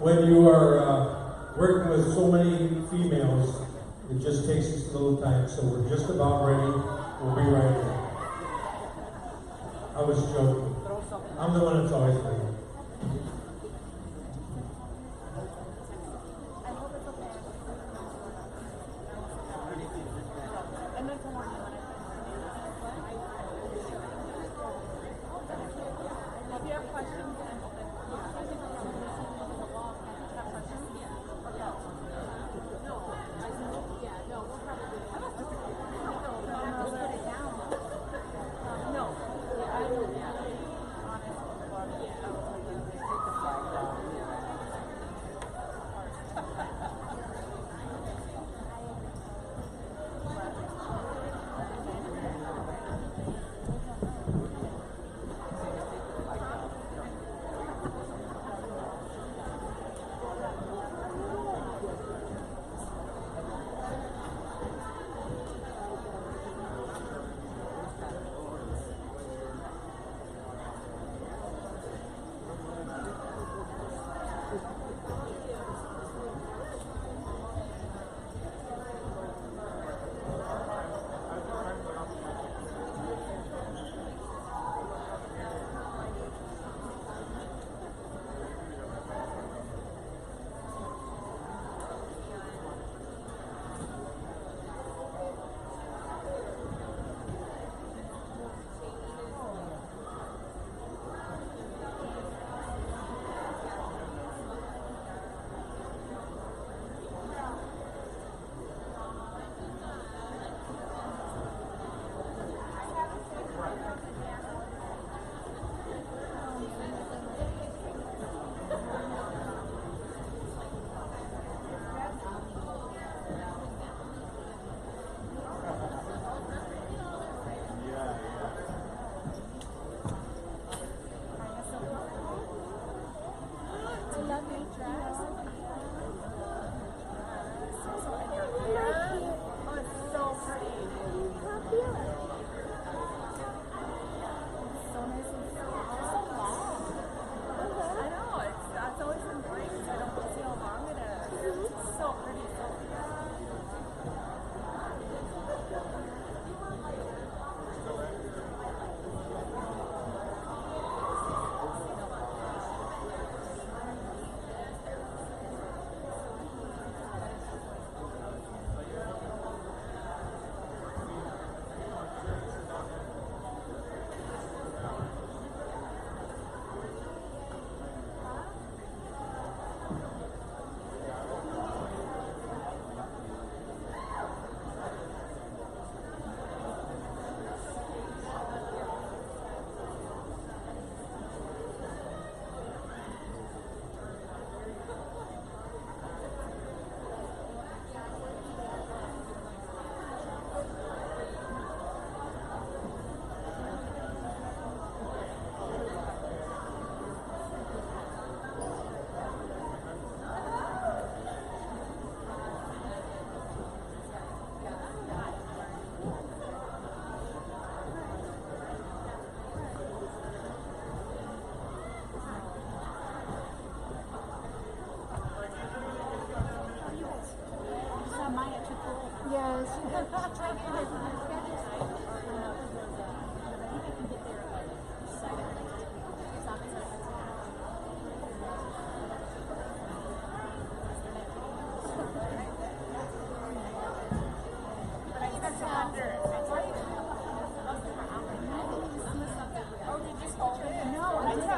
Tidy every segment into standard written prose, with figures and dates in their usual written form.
when you are working with so many females, it just takes us a little time, so we're just about ready. We'll be right there. I was joking. I'm the one that's always late.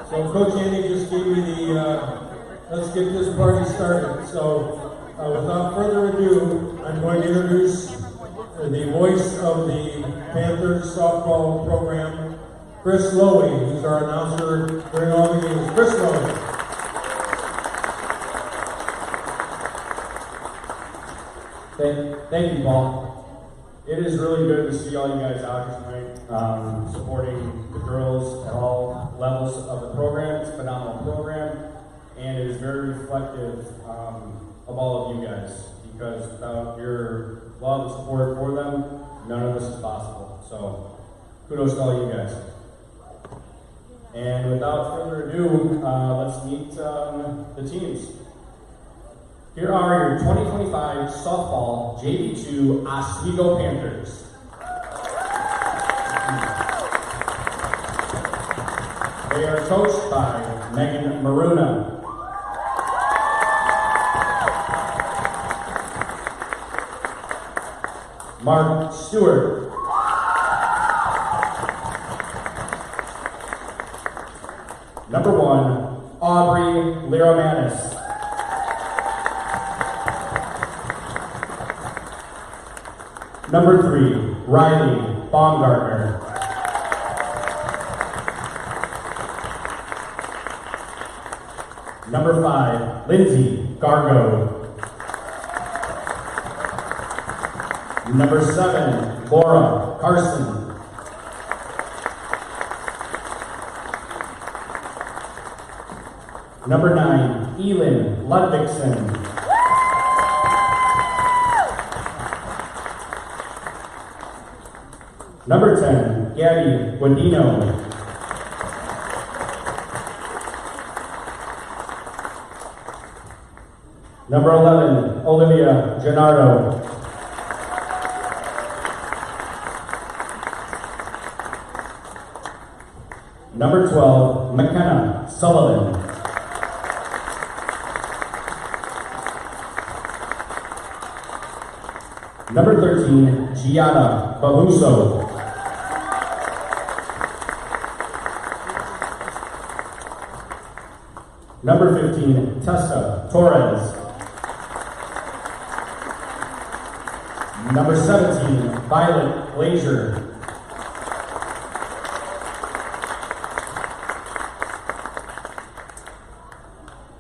So Coach Andy just gave me the, let's get this party started. So without further ado, I'm going to introduce the voice of the Panthers softball program, Chris Lowy, who's our announcer during all the games. Chris Lowy. Thank you, Paul. It is really good to see all you guys out here tonight, supporting the girls at all levels of the program. It's a phenomenal program, and it is very reflective of all of you guys, because without your love and support for them, none of this is possible. So, kudos to all you guys. And without further ado, let's meet the teams. Here are your 2025 softball JV2 Oswego Panthers. They are coached by Megan Maruna. Mark Stewart. Number 1, Aubrey Liromanis. Number 3, Riley Baumgartner. Number 5, Lindsay Gargo. Number 7, Laura Carson. Number 9, Elin Ludvigsen. Number 10, Gabby Guadino. Number 11, Olivia Gennardo. Number 12, McKenna Sullivan. Number 13, Gianna Babuso. Number 15, Tessa Torres. Number 17, Violet Glazier.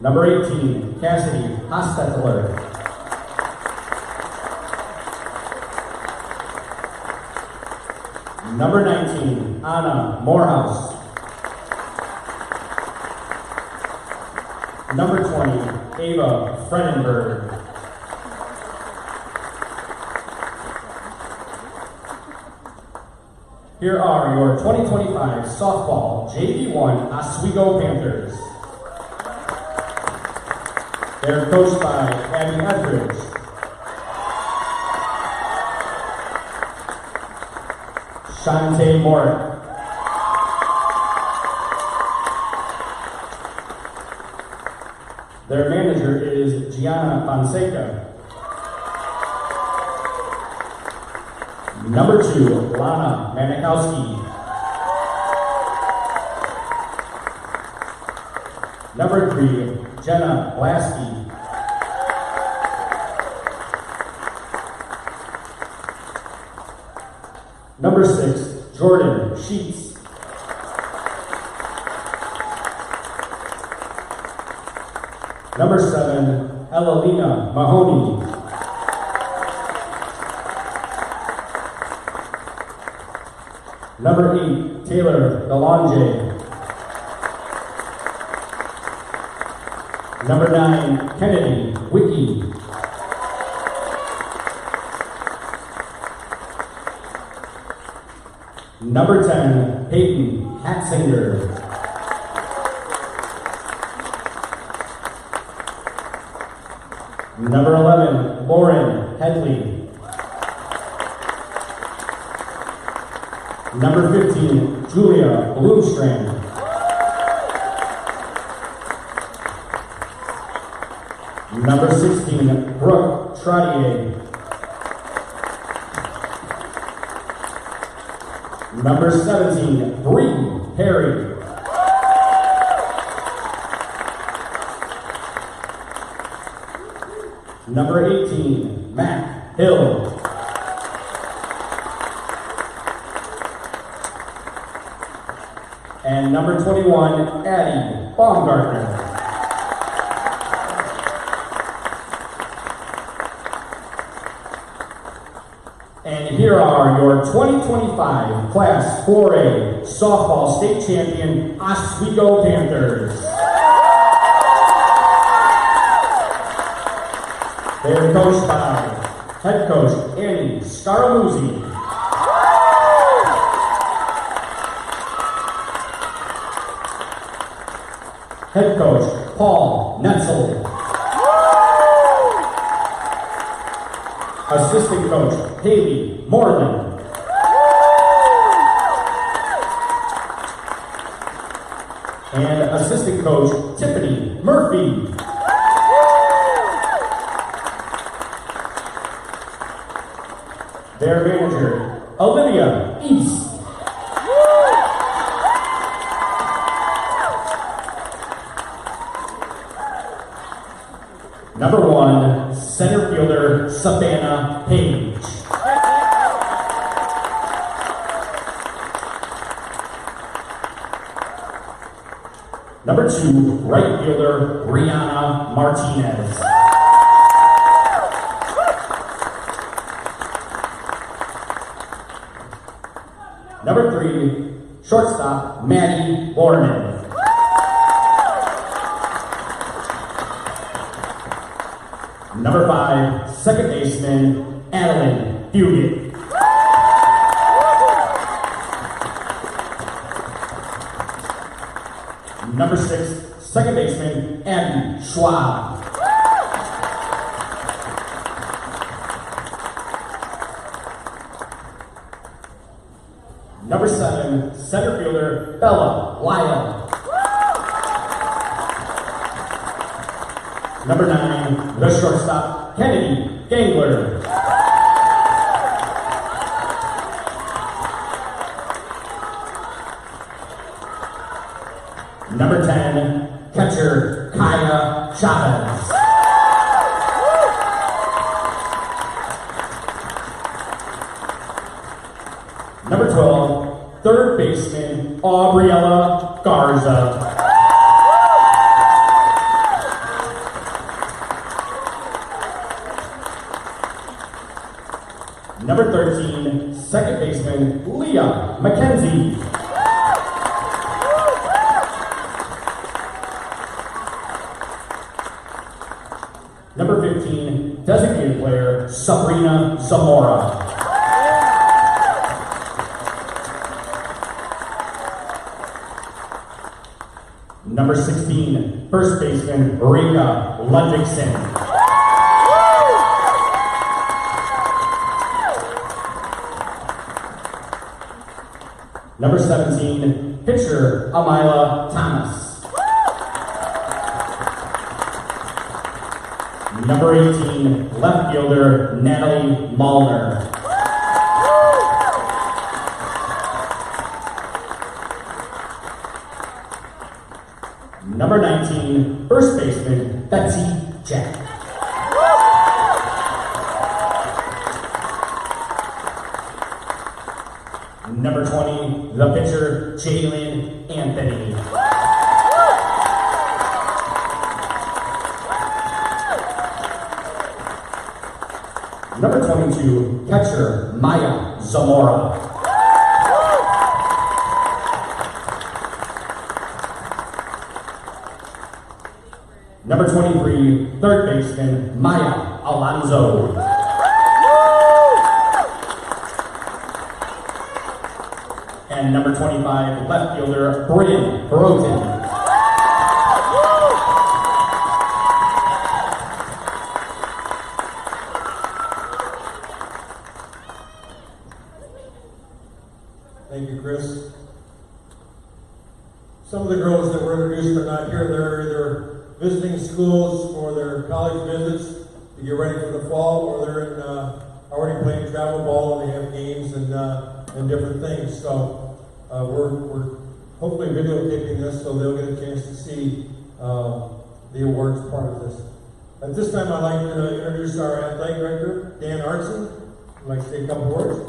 Number 18, Cassidy Hostetler. Number 19, Anna Morehouse. Number 20, Ava Fredenberg. Here are your 2025 softball JV1 Oswego Panthers. They're coached by Abby Etheridge. Shante Morik. Their manager is Gianna Fonseca. Number 2, Lana Manikowski. Number 3, Jenna Blasky. Number 6, Jordan Sheets. Number 7, Elalina Mahoney. Number 8, Taylor Delange. Number 9, Kennedy Wiki. Number 10, Peyton Hatzinger. Number 11, Lauren Headley. Number 15, Julia Bloomstrand. Number 16, Brooke Trottier. Number 17, Bree Perry. Number 18, Matt Hill. And number 21, Addie Baumgartner. And here are your 2025 Class 4A Softball State Champion Oswego Panthers. They are coached by head coach Annie Scaramuzzi. Head coach Paul Netzel. Assistant coach, Haley Moreland. And assistant coach, Tiffany Murphy. Their manager, Olivia East. Number 1, center fielder, Savannah Page. Number 2, right fielder, Rihanna Martinez. Number 3, shortstop, Maddie Borman. Number 5, second baseman, Adeline Fugit. Number 6, second baseman, Abby Schwab. Number 7, center fielder, Bella Lyle. Number 9, the shortstop, Kennedy Gangler. Number 10, catcher, Kaya Chavez. Number 12, third baseman, Aubriella Garza. Number 13, second baseman, Leah McKenzie. Number 15, designated player, Sabrina Zamora. Number 16, first baseman, Rika Ludvigsen. Number 17, pitcher, Amila Thomas. Number 18, left fielder, Natalie Malner. Number 19, first baseman, Betsy Jack. Number 20, the pitcher, Jalen Anthony. Number 22, catcher, Maya Zamora. Number 23, third baseman, Maya Alonso. And number 25, left fielder, Bryn Broughton. Thank you, Chris. Some of the girls that were introduced are not here. They're either visiting schools for their college visits to get ready for the fall, or they're in, already playing travel ball and they have games and different things. So we're hopefully videotaping this so they'll get a chance to see the awards part of this. At this time, I'd like to introduce our athletic director, Dan Artson. I'd like to say a couple words.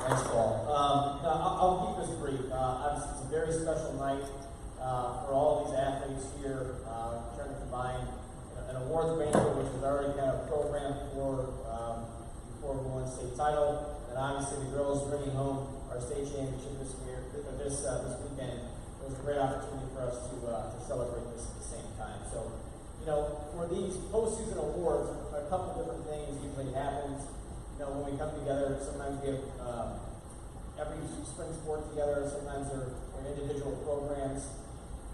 Thanks, Paul. I'll keep this brief. Obviously, it's a very special night for all these athletes here, trying to combine an awards banquet, which was already kind of programmed for before we won state title, and obviously the girls bringing home our state championship this weekend. It was a great opportunity for us to celebrate this at the same time. So, you know, for these postseason awards, a couple different things usually happens. You know, when we come together, sometimes we have every spring sport together. Sometimes they're individual programs.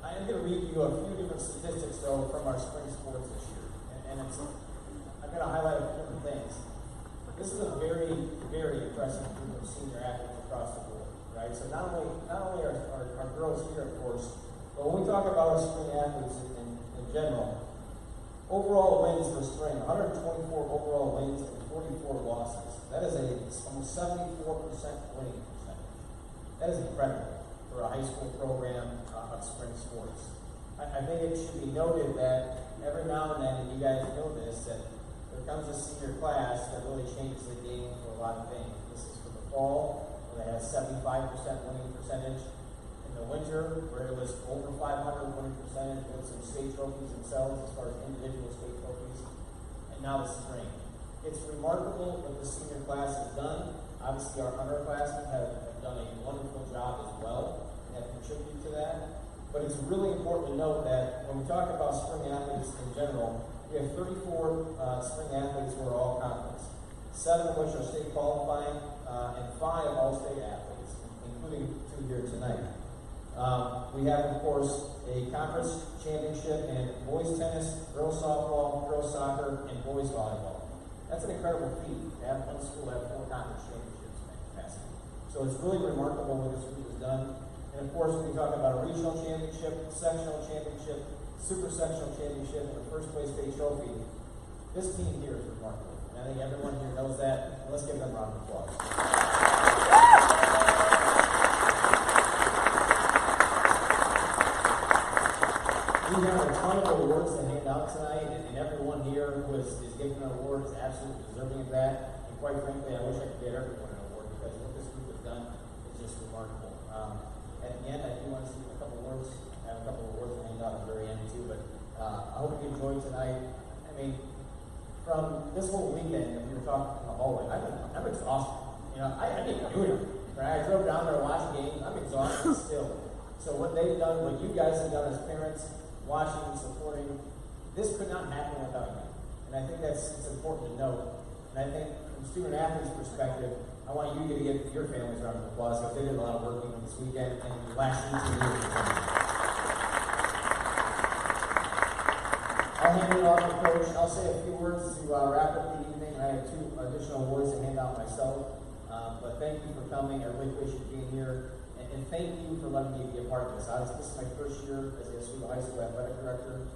I am going to read you a few different statistics, though, from our spring sports this year. And I'm going to highlight a few different things. This is a very, very impressive group of senior athletes across the board, right? So not only our girls here, of course, but when we talk about our spring athletes in general, overall wins for spring, 124 overall wins and 44 losses. That is almost 74% winning percentage. That is incredible for a high school program of spring sports. I think it should be noted that every now and then, and you guys know this, that there comes a senior class that really changes the game for a lot of things. This is for the fall, where they had 75% winning percentage. In the winter, where it was over 500 winning percentage with some state trophies themselves as far as individual state trophies. And now the spring. It's remarkable what the senior class has done. Obviously, our underclassmen have done a wonderful job as well and have contributed to that. But it's really important to note that when we talk about spring athletes in general, we have 34 spring athletes who are all conference, 7 of which are state qualifying, and 5 all-state athletes, including 2 here tonight. We have, of course, a conference championship in boys tennis, girls softball, girls soccer, and boys volleyball. That's an incredible feat to have one school have 4 conference championships in that capacity. So it's really remarkable what this group has done. And of course, when we talk about a regional championship, sectional championship, super sectional championship, and a first place state trophy, this team here is remarkable. And I think everyone here knows that. Let's give them a round of applause. We have a ton of awards to hand out tonight, and everyone here who is given an award is absolutely deserving of that. And quite frankly, I wish I could get everyone an award because what this group has done is just remarkable. At the end, I do want to see a couple awards. I have a couple of awards to hand out at the very end too, but I hope you enjoyed tonight. I mean, from this whole weekend that we were talking in the hallway, I'm exhausted. You know, I didn't do it. Right? I drove down there watching games. I'm exhausted still. So what they've done, what you guys have done as parents, watching and supporting, this could not happen without you. And I think it's important to note. And I think from student athletes' perspective, I want you to give your families a round of applause because they did a lot of work even this weekend and last 2 years. I'll hand it off to Coach. I'll say a few words to wrap up the evening. I have 2 additional awards to hand out myself. But thank you for coming. I really appreciate you being here. And thank you for letting me be a part of this. This is my first year as the Oswego High School Athletic Director.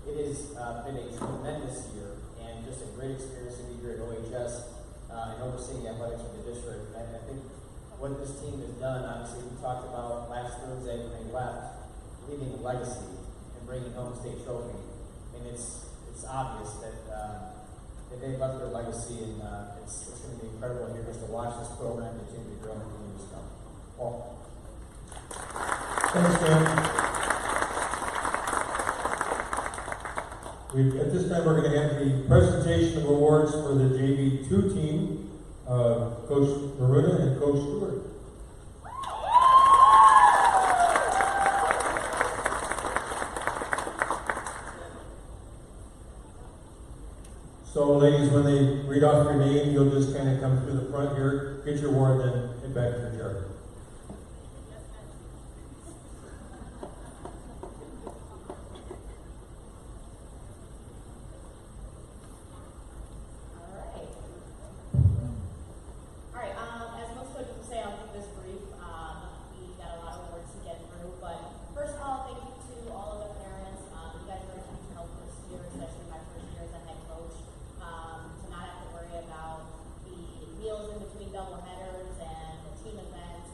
It has been a tremendous year and just a great experience to be here at OHS and overseeing the athletics of the district. And I think what this team has done, obviously we talked about last Thursday when they left, leaving a legacy and bringing home a state trophy. And it's obvious that they've left their legacy, and it's going to be incredible here just to watch this program continue to grow and continue to come. Paul. Thanks, Dan. At this time, we're going to have the presentation of awards for the JV2 team, Coach Maruna and Coach Stewart. So, ladies, when they read off your name, you'll just kind of come through the front here, get your award, then head back to your chair. Meals in between double headers and the team events.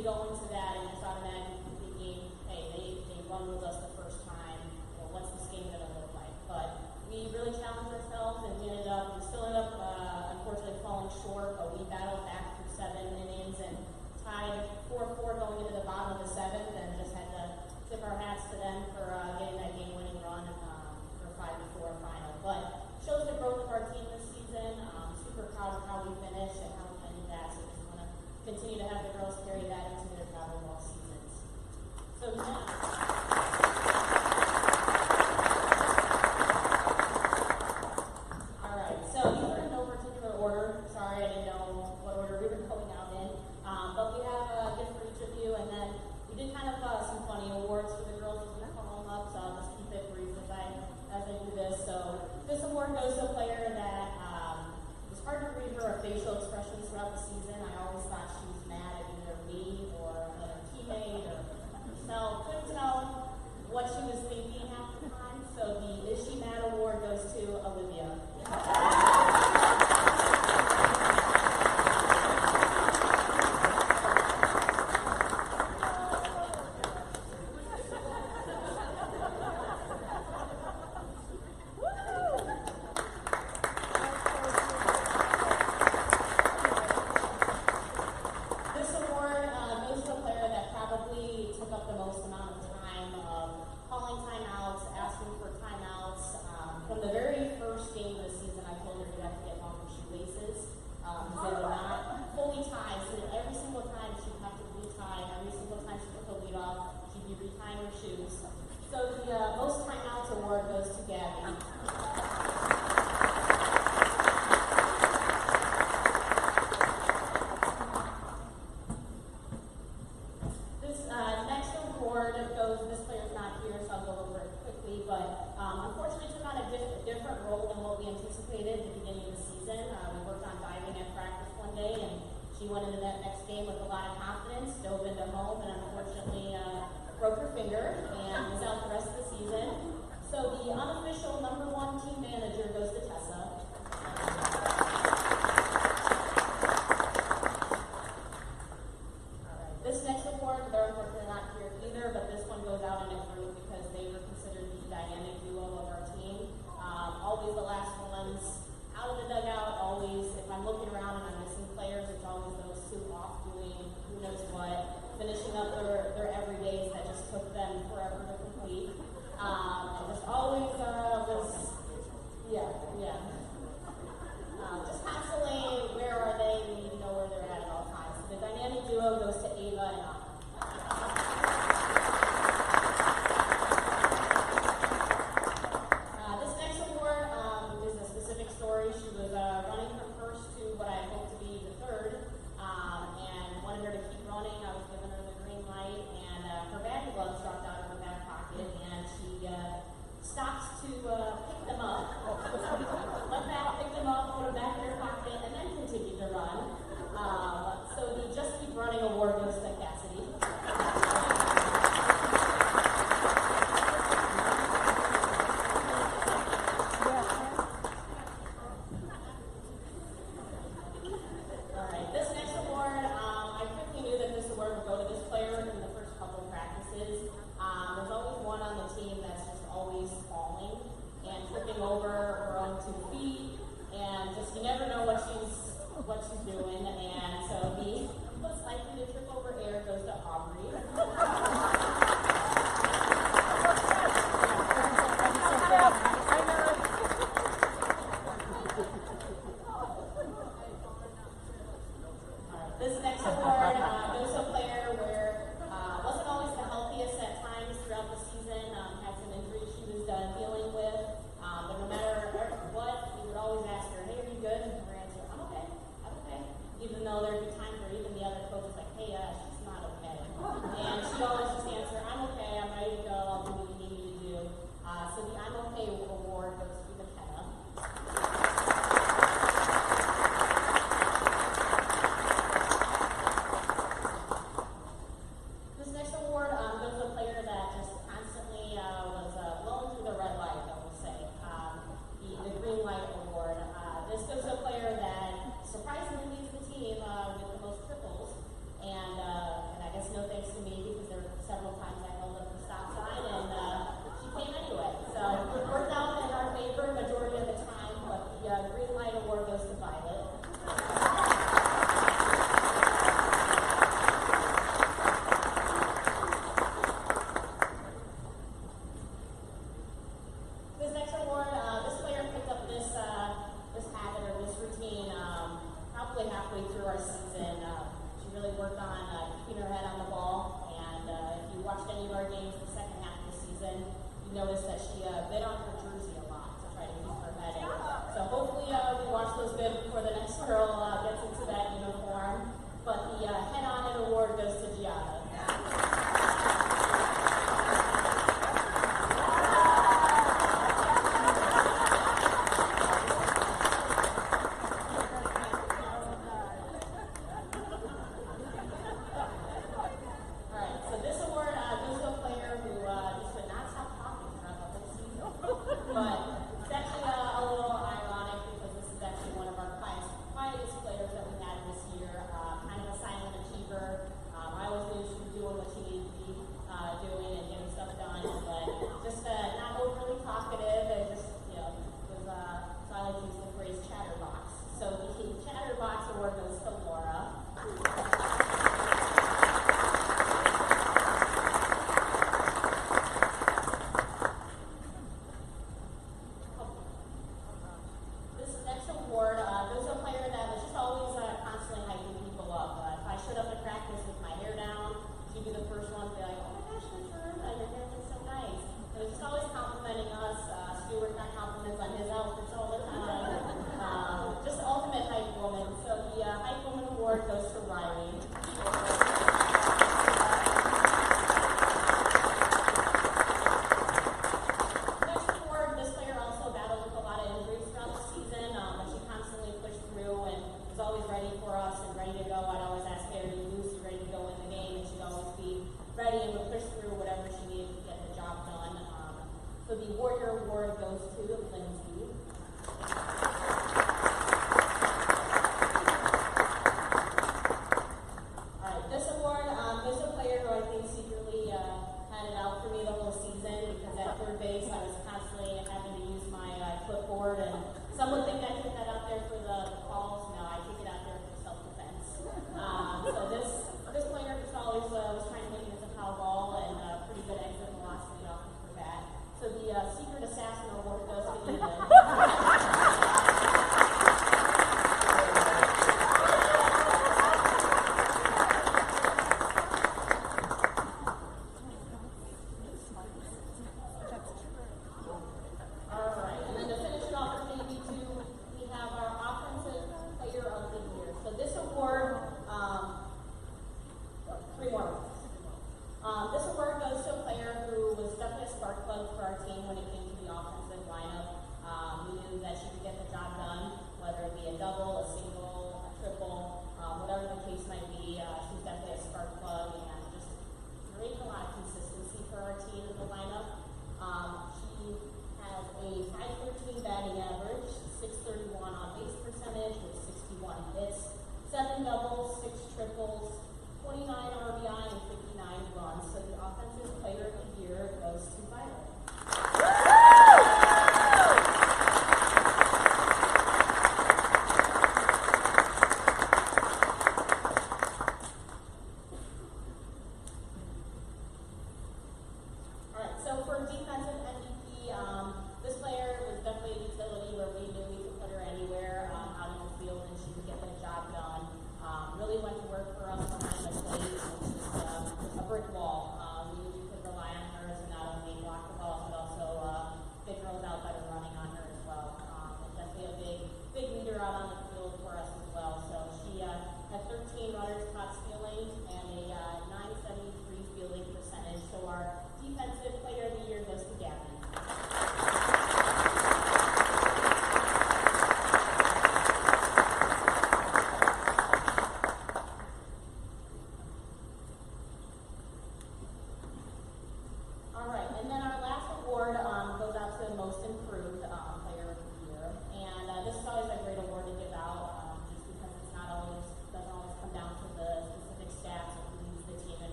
to go into that and just automatically thinking, hey, they run with us the first time. What's this game going to look like? But we really challenged ourselves, and we still ended up, unfortunately, falling short. But we battled back through 7 innings and tied 4-4 going into the bottom of the 7th, and just had to tip our hats to them for getting that game-winning run for 5-4 final. But shows the growth of our team this season. Super proud of how we finished and how we ended that. So just want to continue to have the girls carry that into their travel ball seasons. So all right. So these are in no particular order. Sorry, I didn't know what order we were going out in. But we have a gift for each of you, and then we did kind of some funny awards for the girls as we call them up. So I'll just keep it brief as I do this. So this award goes to a player that it's hard to read her facial expressions throughout the season. I always thought she was mad at either me or another teammate, so couldn't tell what she was thinking half the time. So the Is She Mad award goes to Olivia.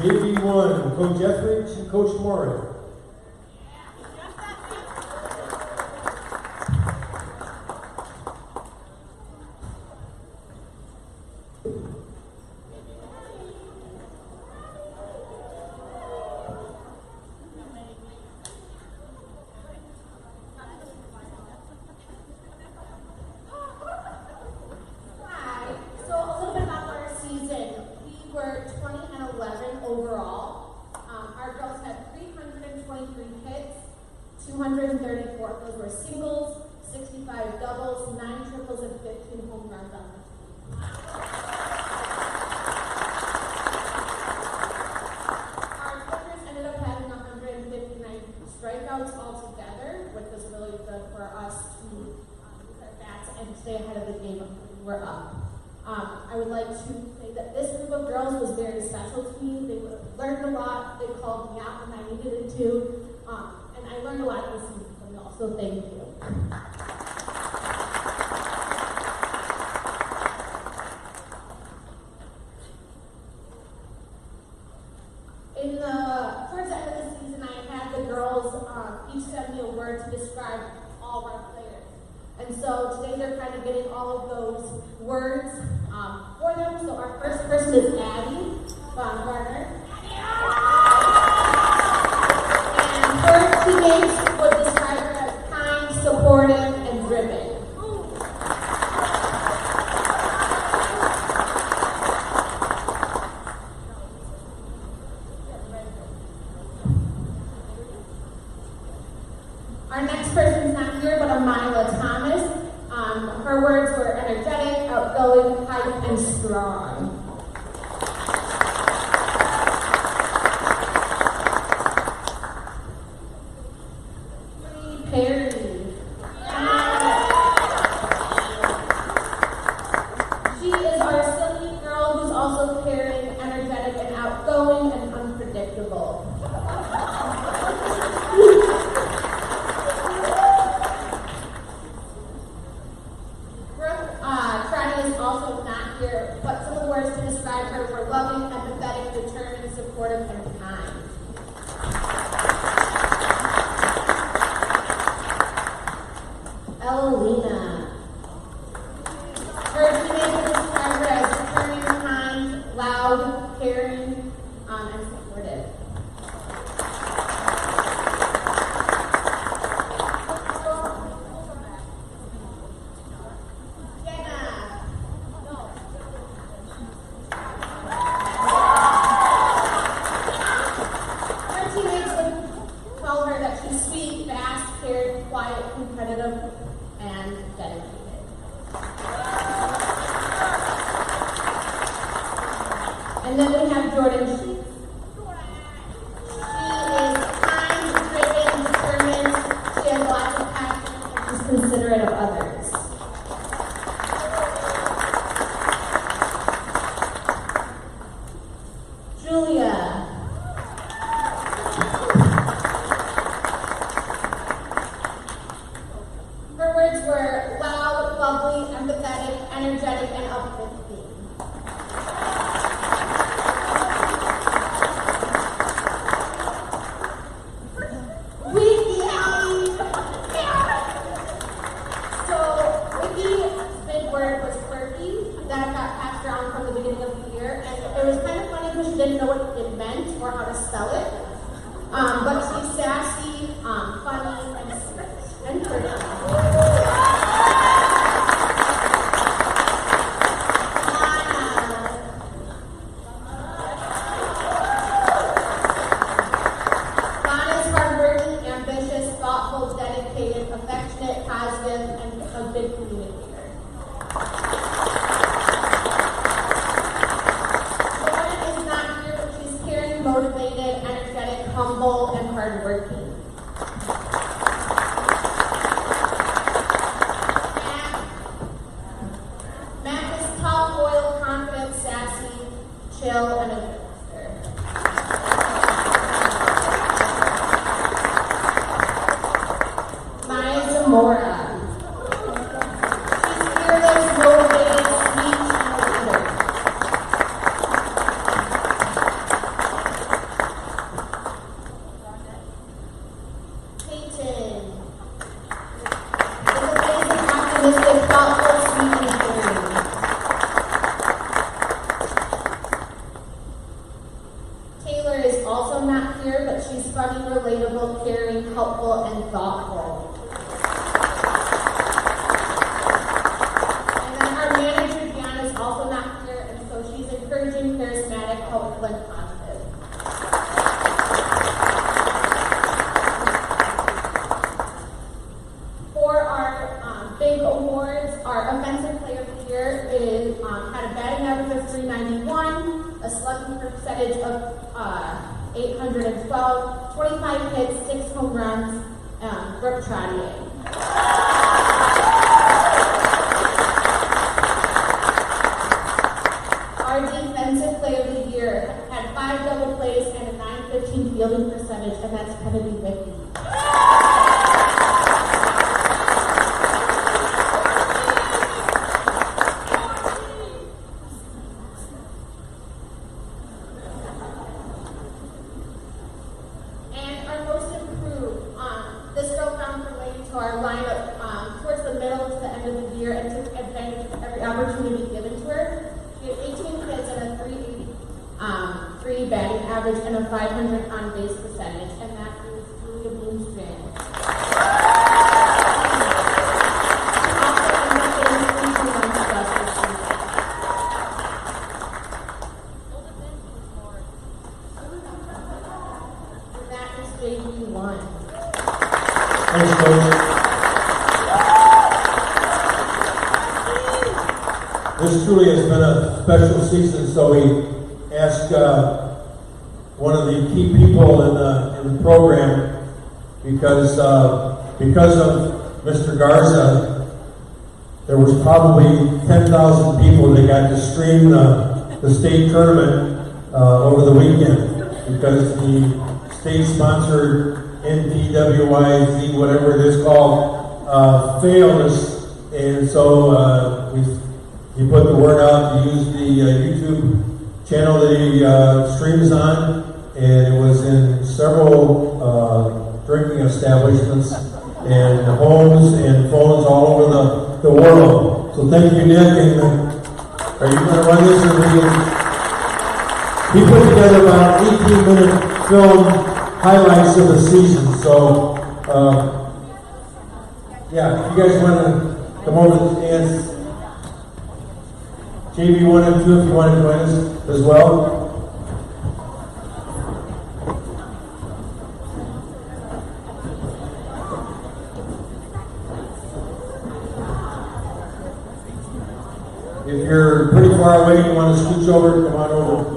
JV1, Coach Etheridge and Coach Moore. Overall, our girls had 323 hits, 234 of those were singles, 65 doubles, 9 triples, and 15 home runs on the team. Our pitchers ended up having 159 strikeouts altogether, which was really good for us to use our bats and stay ahead of the game when we were up. I would like to say that this group of girls was very special to me. They learned a lot. They called me out when I needed it to. And I learned a lot listening to them all, so thank you. Towards the end of the season, I had the girls each send me a word to describe all of our players. And so today they're kind of getting all of those words for them. So our first person is Abby Baumgartner. And her teammates would describe her as kind, supportive, and driven. Our next person's not here, but Amila Thomas. Her words were energetic, outgoing, hype, and strong. Perry. She is our silly girl who's also caring, energetic, and outgoing, and unpredictable. Trotty is also not here, but some of the words to describe her were loving, empathetic, determined, supportive, and kind. Evelina. Her teammates would describe her as determined, kind, loud, caring, and supportive. Competitive and dedicated. And then we have Jordan Sheets. She is kind, driven, determined. She has lots of passion and she's considerate of others. Julia. Her words were loud, bubbly, empathetic, energetic, and uplifting. So, Vicky's big word was quirky. That got passed around from the beginning of the year, and it was kind of funny because she didn't know what it meant or how to spell it. But she's sassy, funny, and sweet, and pretty. Dedicated, affectionate, positive, and a good communicator. Lauren is not here, but she's caring, motivated, energetic, humble, and hardworking. Matt is tough, loyal, confident, sassy, chill, and a good listener. Zamora. She's fearless, motivated, sweet, and a leader. had a batting average of 391, a slugging percentage of 812, 25 hits, 6 home runs, Brooke Trottier. Our defensive player of the year had 5 double plays and a .915 fielding percentage, and that's Kennedy Whitney. And our most improved, this girl found her way into our lineup towards the middle to the end of the year and took advantage of every opportunity given to her. She had 18 hits and a 3 batting average and a 500 on base percentage, and that is Julia Bloomstrand. That is JV1. Thanks, Coach. This truly has been a special season, so we asked one of the key people in the program, because of Mr. Garza, there was probably 10,000 people that got to stream the state tournament over the weekend, because the state-sponsored NPWIZ, whatever it is called, failed us, and so he put the word out to use the YouTube channel that he streams on, and it was in several drinking establishments and homes and phones all over the world. So thank you, Nick. And are you going to run this, or he put together about 18-minute film highlights of the season. So yeah, if you guys want to come over and JV1 and 2, if you want to join us as well. If you're pretty far away and you want to scooch over, come on over.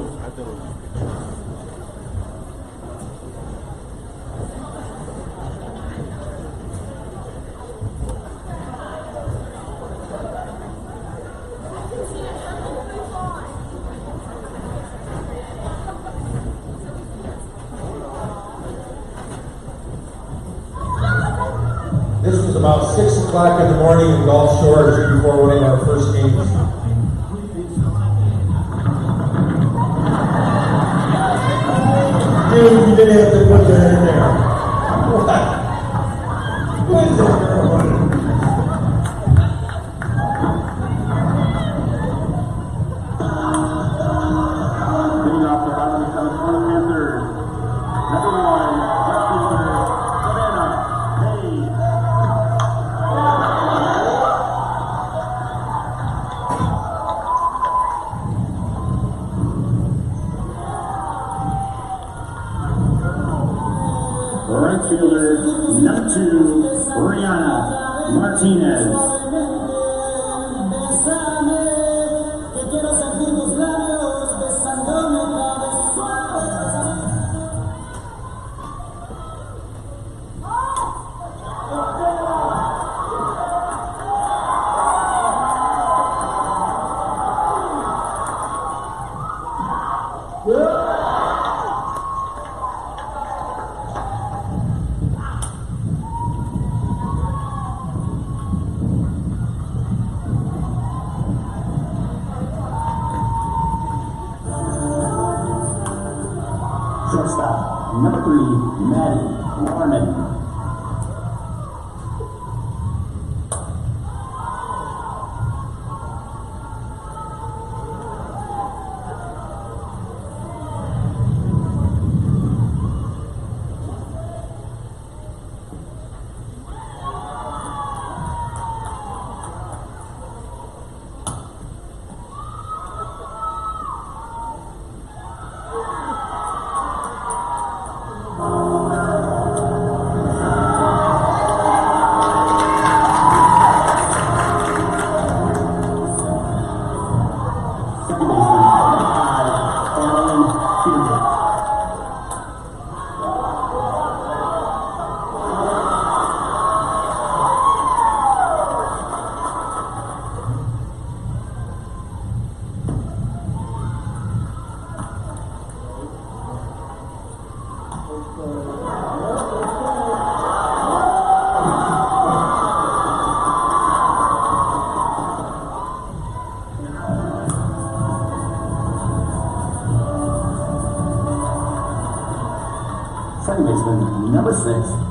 This was about 6 o'clock in the morning in Gulf Shores before one of our first games. Dude, you didn't have to put that in there. What? What is that girl running? Leading off the bottom of the 1 Panthers. Number 1, left fielder, Savannah Hayes. Right fielder, number 2, Brianna Martinez. Shortstop, number 3, Maddie Warman. second baseman, number 5, Alan Peterson. Second baseman, number 6,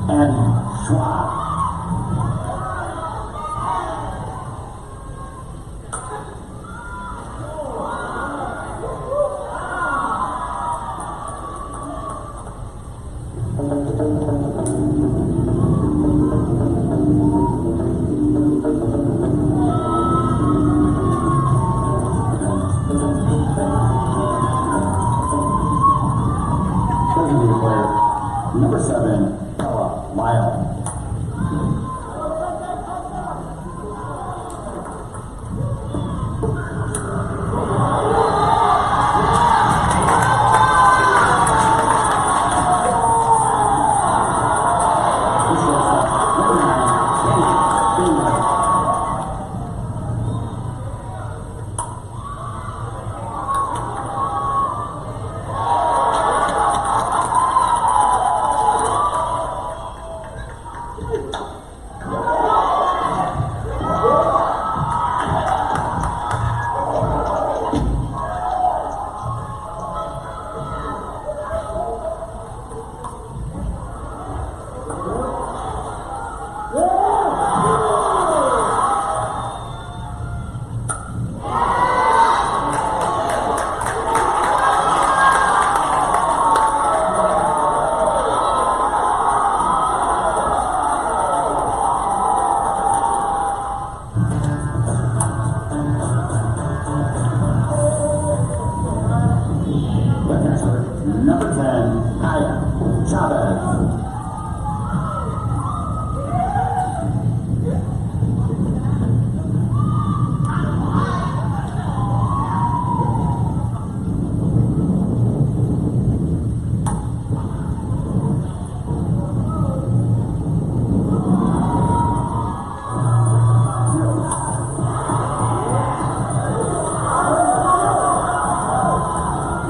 Abby Schwab. Designated player, number 7, Ella Lyle. Number 10, Kaya Chavez.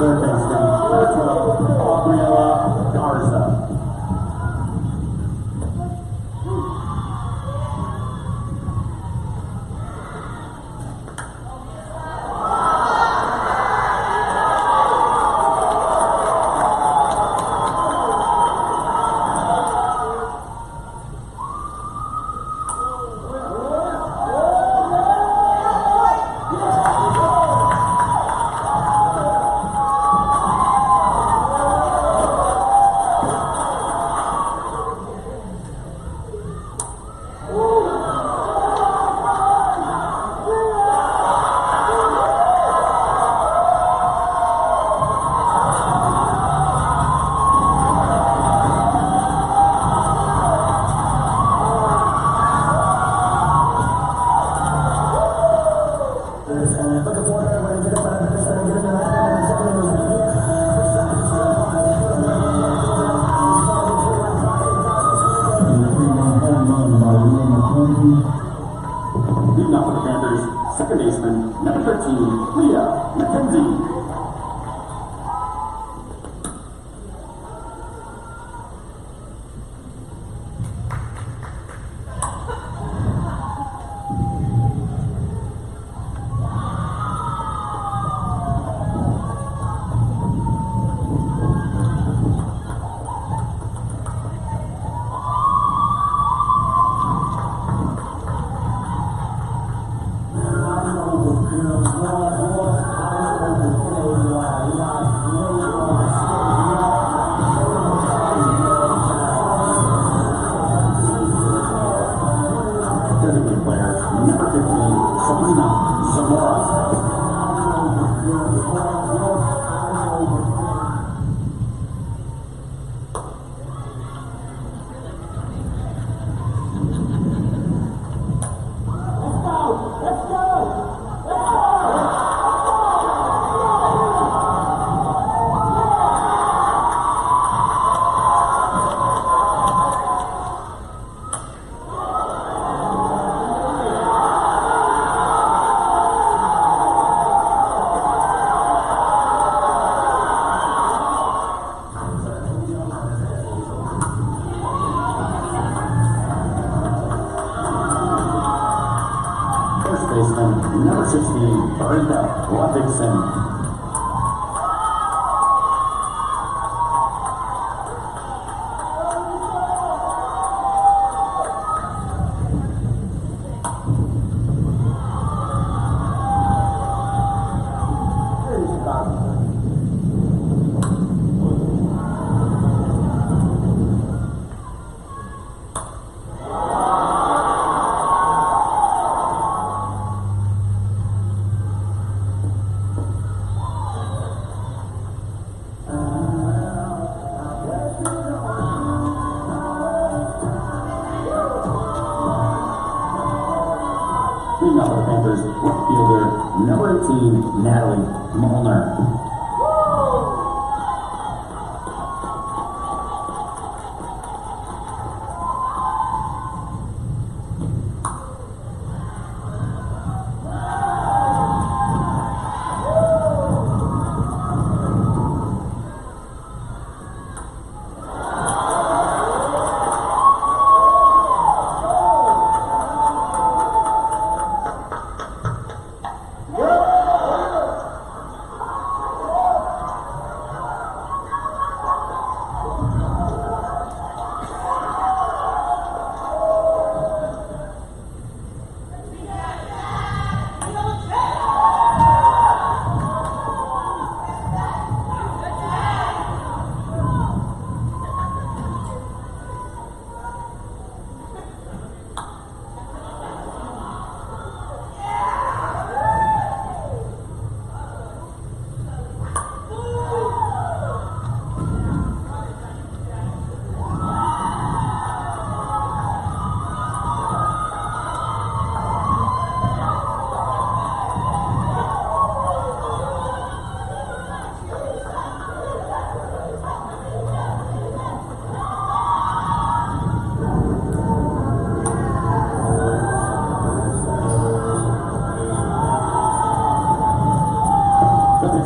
Third baseman, number 12, Gabriela Garza. Leading off for the Panthers, second baseman, number 13, Leah McKenzie. Designated player, number 15, Sabrina Zamora. Ludvigsen. Leading off for the Panthers, left fielder, number 18, Natalie Molnar.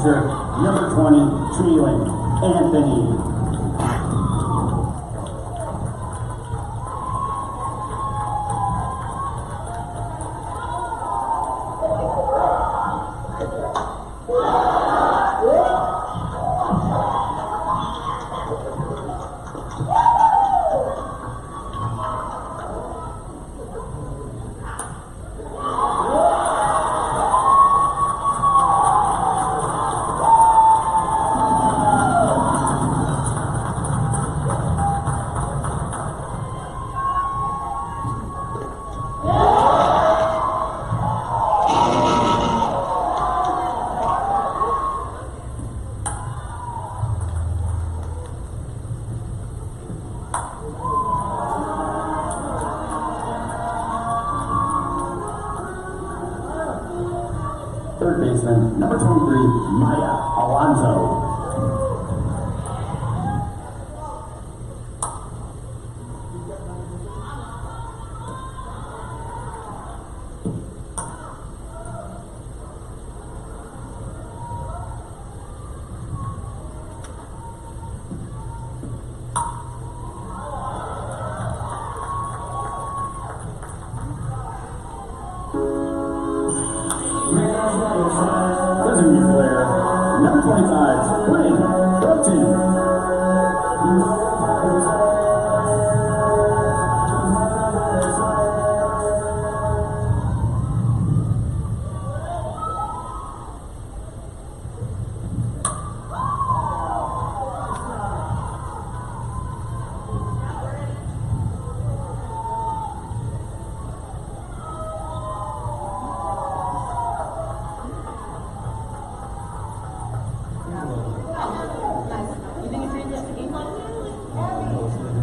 Number 20, Treeland Anthony. Third baseman, number 23, Maya Alonso. Designated player, number 25, Quinn Burton. You think it's realistic game plan?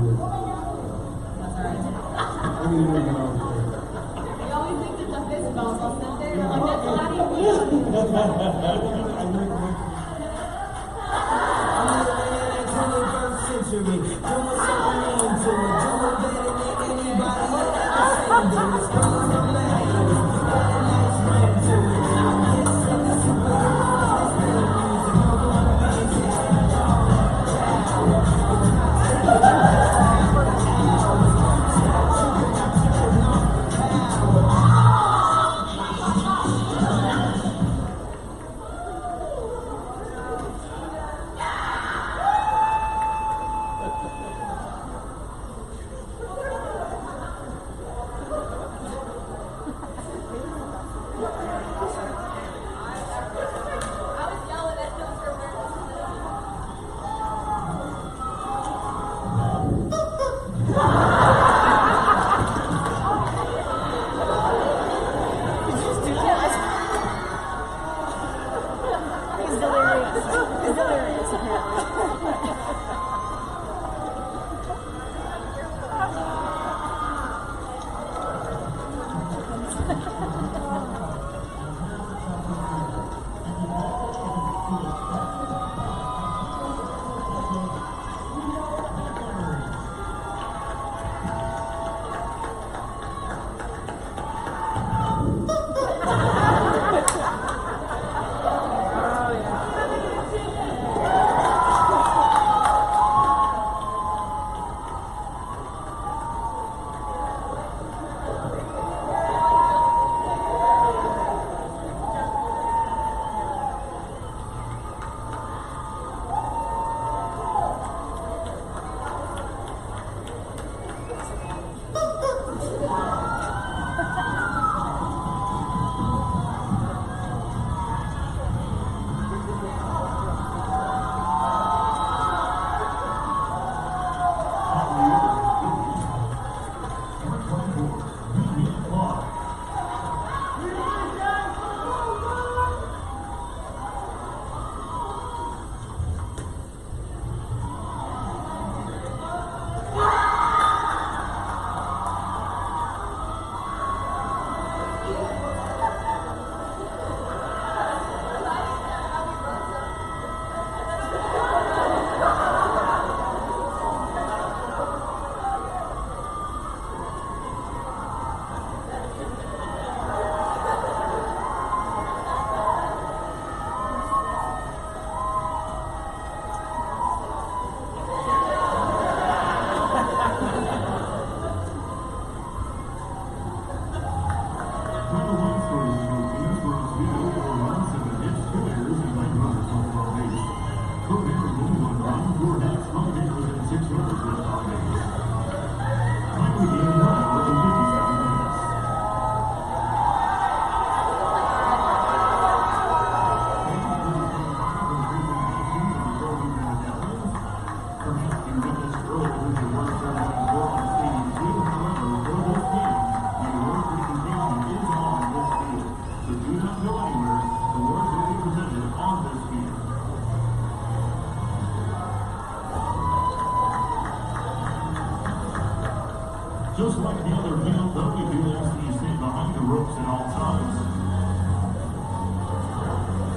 Just like the other field, though, we do ask that you stay behind the ropes at all times.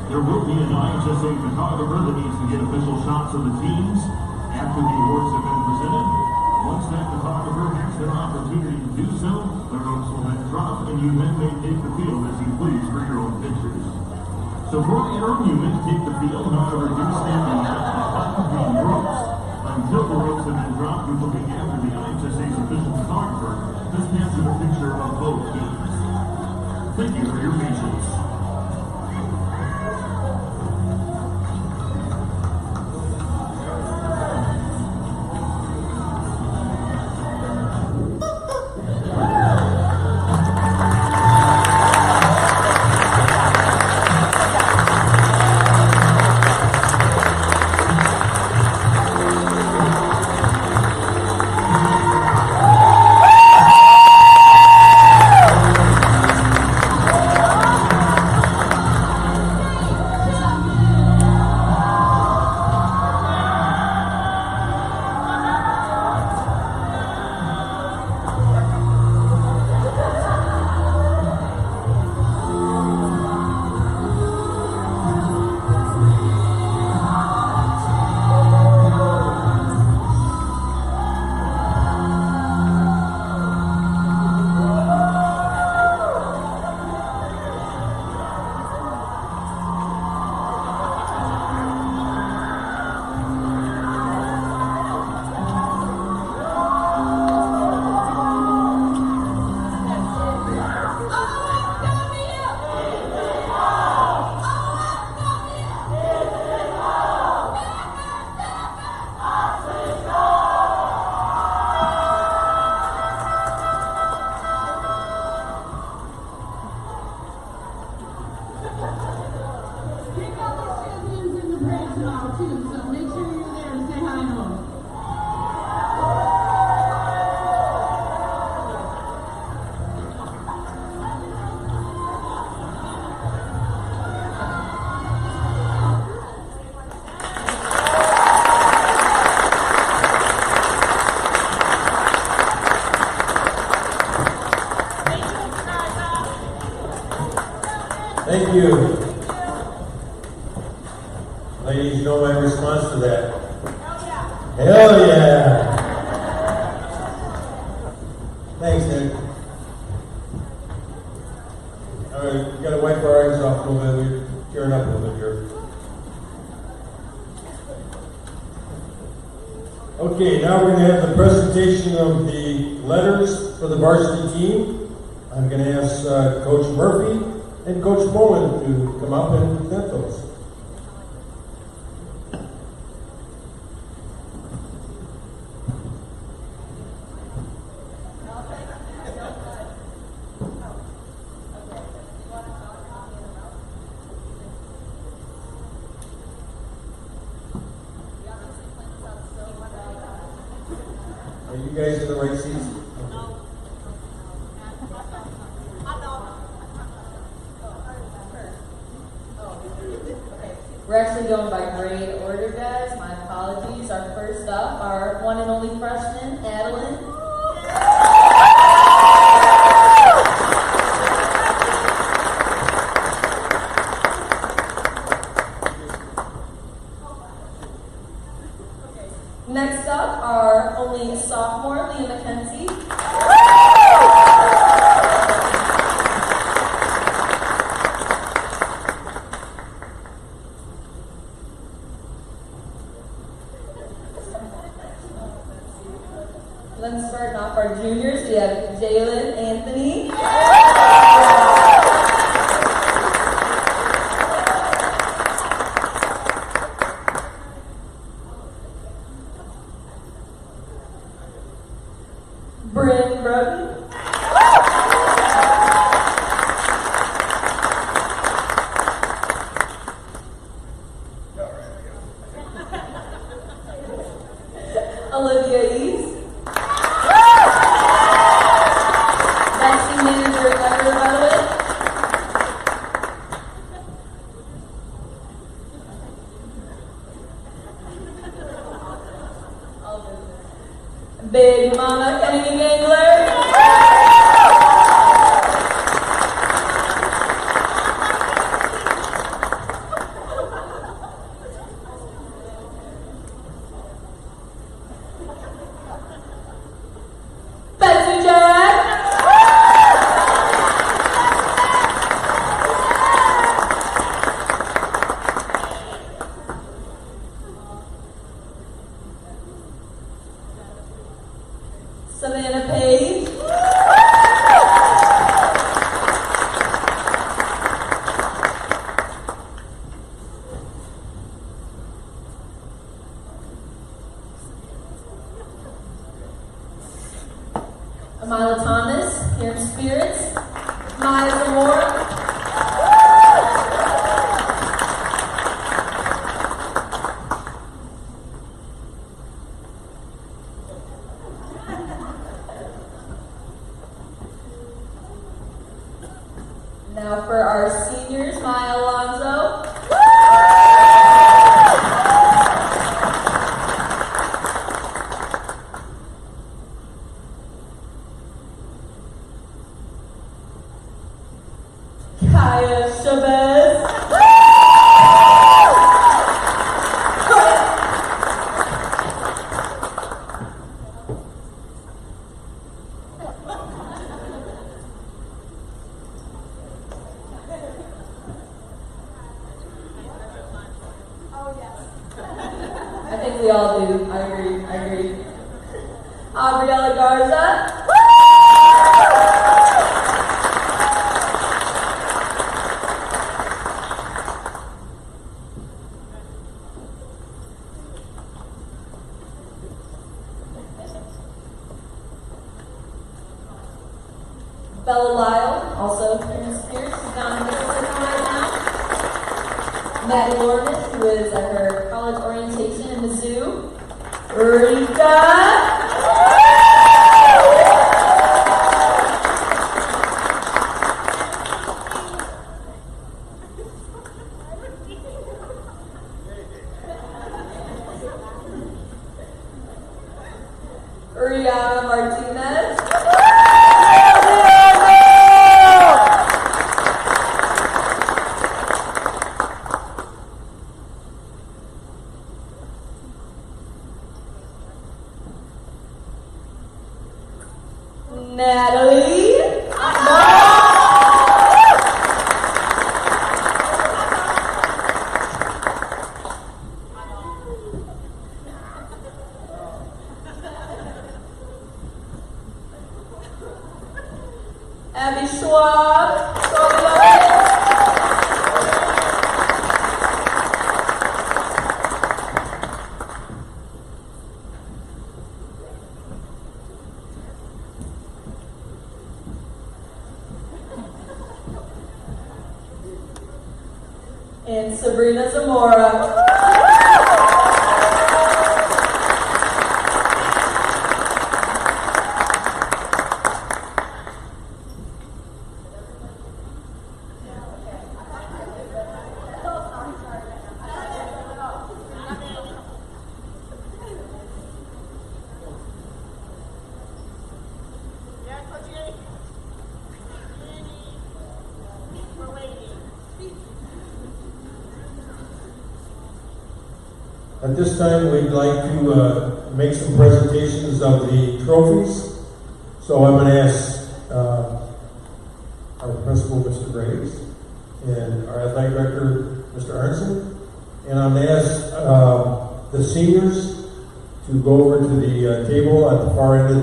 There will be an IHSA photographer that needs to get official shots of the teams after the awards have been presented. Once that photographer has their opportunity to do so, the ropes will then drop, and you then may take the field as you please for your own pictures. So for the interim, you may take the field, however, do stand behind the ropes. Until the ropes have been dropped, you're looking after the IHSA's official photographer to snap a picture of both teams. Thank you for your patience. Thank you. Ladies, you know my response to that. Hell yeah! Thanks, Nick. All right, we gotta wipe our eyes off a little bit. We're tearing up a little bit here. Okay, now we're gonna have the presentation of the letters for the varsity team. I'm gonna ask Coach Murphy and Coach Bowen to come up and present those. Are you guys in the right seats? We're actually going by grade order, guys. My apologies. Our first up, our one and only freshman, Adeline. Next up, our only sophomore, Leah McKenzie. Then starting off our juniors, we have Jalen Anthony. Bryn Broughton. Olivia East. Varsity manager Tucker Butler. Big Mama Kennedy Gangler. Betsy Jack. Savannah Page. Amila Thomas, here in spirits. Maya Moore. Now for our seniors, Maya Alonso. Kaya Chavez. I think we all do. I agree. Abriella Garza. Bella Lyle, also here in spirits, she's down in Middleton right now. Maddie Lorman, who is at her college orientation in the zoo. Rika. Rihanna Martinez. Natalie. Abby Schwab. And Sabrina Zamora. At this time, we'd like to make some presentations of the trophies. So I'm going to ask our principal, Mr. Graves, and our athletic director, Mr. Arnson, and I'm going to ask the seniors to go over to the table at the far end of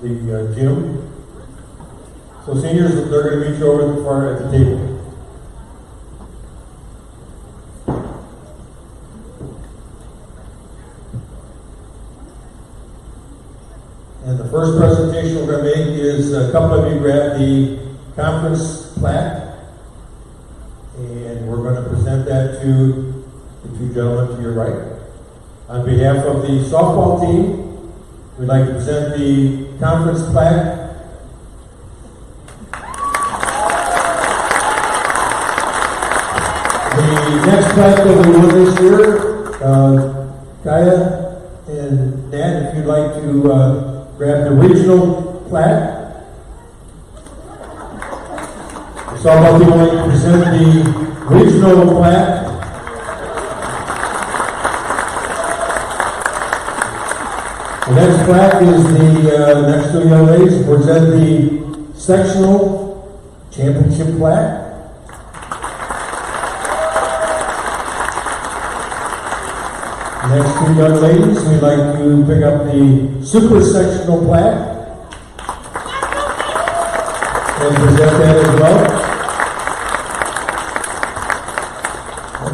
the gym. So seniors, they're going to meet you over at the far at the table. And the first presentation we're going to make is a couple of you grab the conference plaque, and we're going to present that to the two gentlemen to your right. On behalf of the softball team, we'd like to present the conference plaque. The next plaque will be won this year. Kaya and Nat, if you'd like to grab the regional plaque. The softball team would like to present the regional plaque. The next plaque is the next two young ladies present the sectional championship plaque. The next two young ladies, we'd like to pick up the super sectional plaque and present that as well.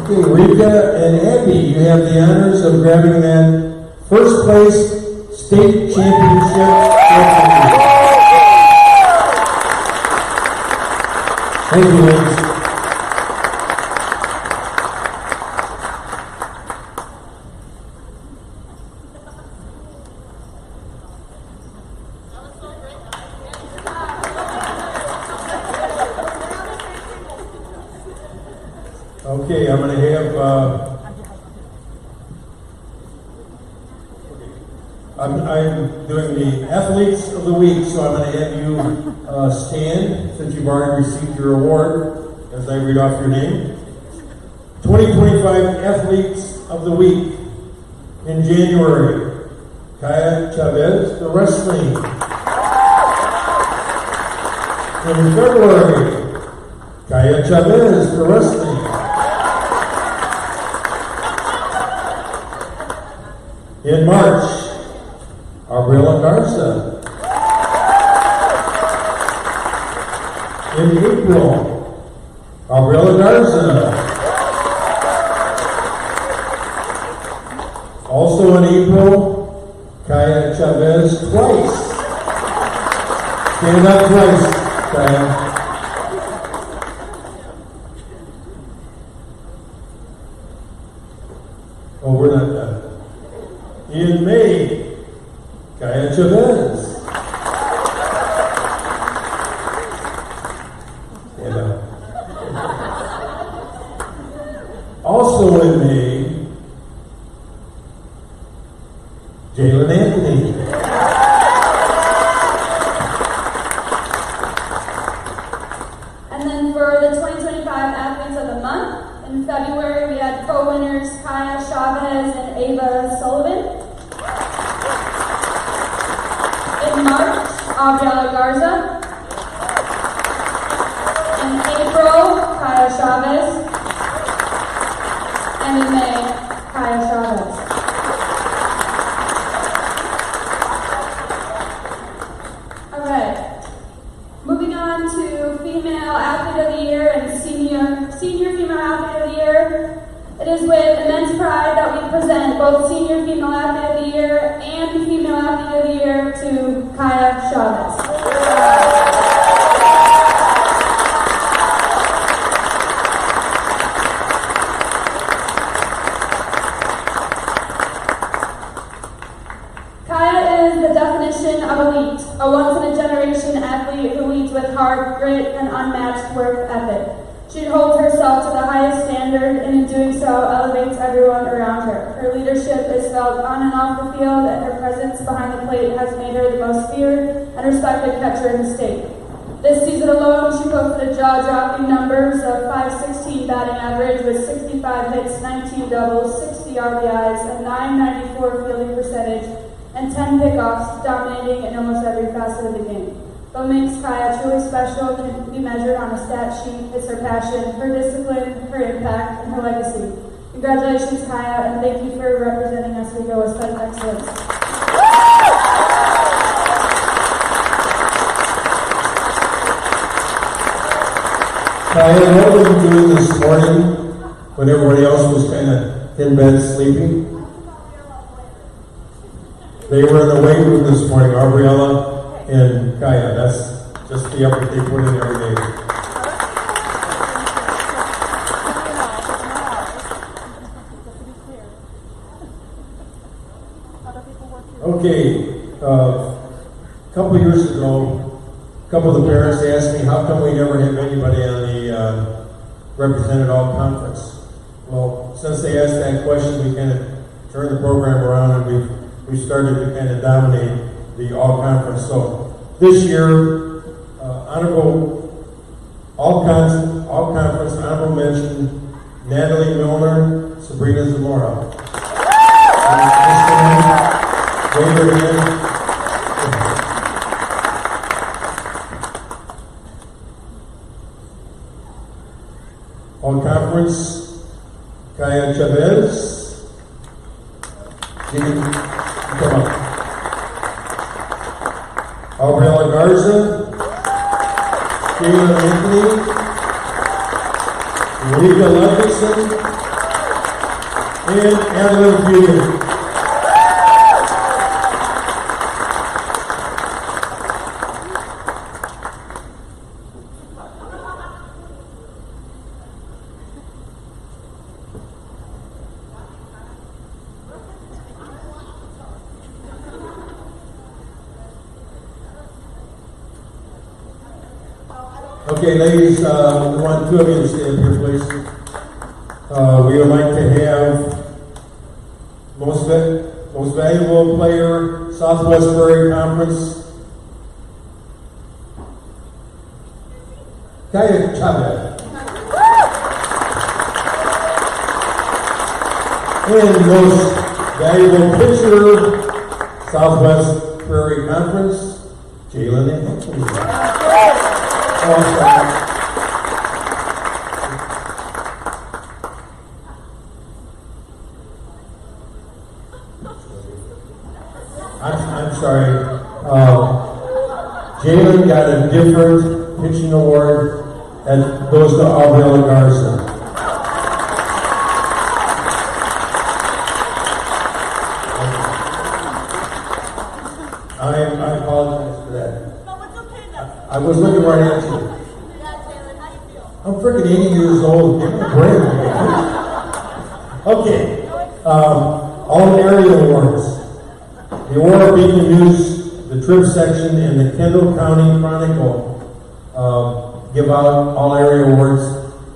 Okay, Rika and Abby, you have the honors of grabbing that first place state championship trophy. Thank you, ladies. Okay, I'm going to have, I'm doing the athletes of the week, so I'm going to have you stand since you've already received your award as I read off your name. 2025 athletes of the week in January, Kaya Chavez, the wrestling. In February, Kaya Chavez, the wrestling. In March, Gabriela Garza. In April, Gabriela Garza. Also in April, Kaya Chavez twice. Stand up twice, Kaya. Oh, we're not done. In May, Kaya Chavez. Stand up. Also in May, Jalen Anthony. And then for the 2025 Athletes of the Month, in February we had co-winners Kaya Chavez and Ava Sullivan. Aubriela Garza. In April, Kaya Chavez. And in May, Kaya Chavez. All right. Moving on to Female Athlete of the Year and Senior Female Athlete of the Year. It is with immense pride that we present both Senior Female Athlete of the Year and Female Athlete of the Year to Kaya Chavez. Kaya is the definition of elite, a once-in-a-generation athlete who leads with heart, grit, and unmatched work ethic. She holds herself to the highest standard, and in doing so, elevates everyone around her. Her leadership is felt on and off the field, and her presence behind the plate has made her the most feared and respected catcher in the state. This season alone, she posted a jaw-dropping numbers of .516 batting average with 65 hits, 19 doubles, 60 RBIs, a .994 fielding percentage, and 10 pickoffs, dominating in almost every facet of the game. What makes Kaya truly special can be measured on a stat sheet. It's her passion, her discipline, her impact, and her legacy. Congratulations, Kaya, and thank you for representing Oswego with such excellence. Kaya, what were you doing this morning when everybody else was kind of in bed sleeping? They were in the weight room this morning, Aubriela and Kaya. That's just the effort they put in every day. Okay, a couple of years ago, a couple of the parents asked me, how come we never have anybody on the represented all conference? Well, since they asked that question, we kind of turned the program around and we started to kind of dominate the all conference. So this year, honorable all conference honorable mention, Natalie Milner, Sabrina Zamora. Wave her hand. All conference, Kaya Chavez. Come on. Aubriela Garza, Kayla Anthony, Rika Ludvigson, and Adeline Bugan. Okay, ladies, we want two of you to stand here, please. We would like to have most valuable player, Southwest Prairie Conference, Kaya Chavez. And most valuable pitcher, Southwest Prairie Conference, Jalen Anthony. I'm sorry. Jalen got a different pitching award that goes to Aubriela Garza. I apologize for that. I was looking right at you. I'm freaking 80 years old. Give me a break. Okay. All area awards. The award being used, the Trib section and the Kendall County Chronicle give out all area awards.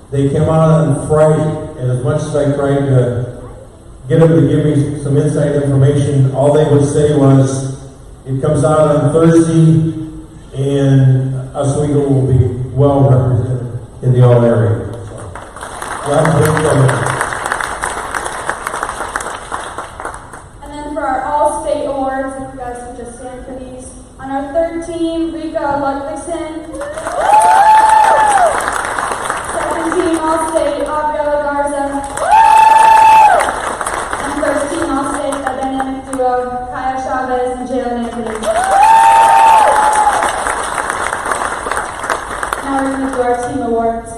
They came out on Friday, and as much as I tried to get them to give me some inside information, all they would say was, it comes out on Thursday, and Oswego will be well represented in the all area. And then for our all state awards, if you guys could just stand for these. On On our third team, Rika Ludvigsen. Second team, All-State, Gabriela Garza. And first team, All-State, a dynamic duo, Kaya Chavez and Jalen Anthony. Now we're going to do our team awards.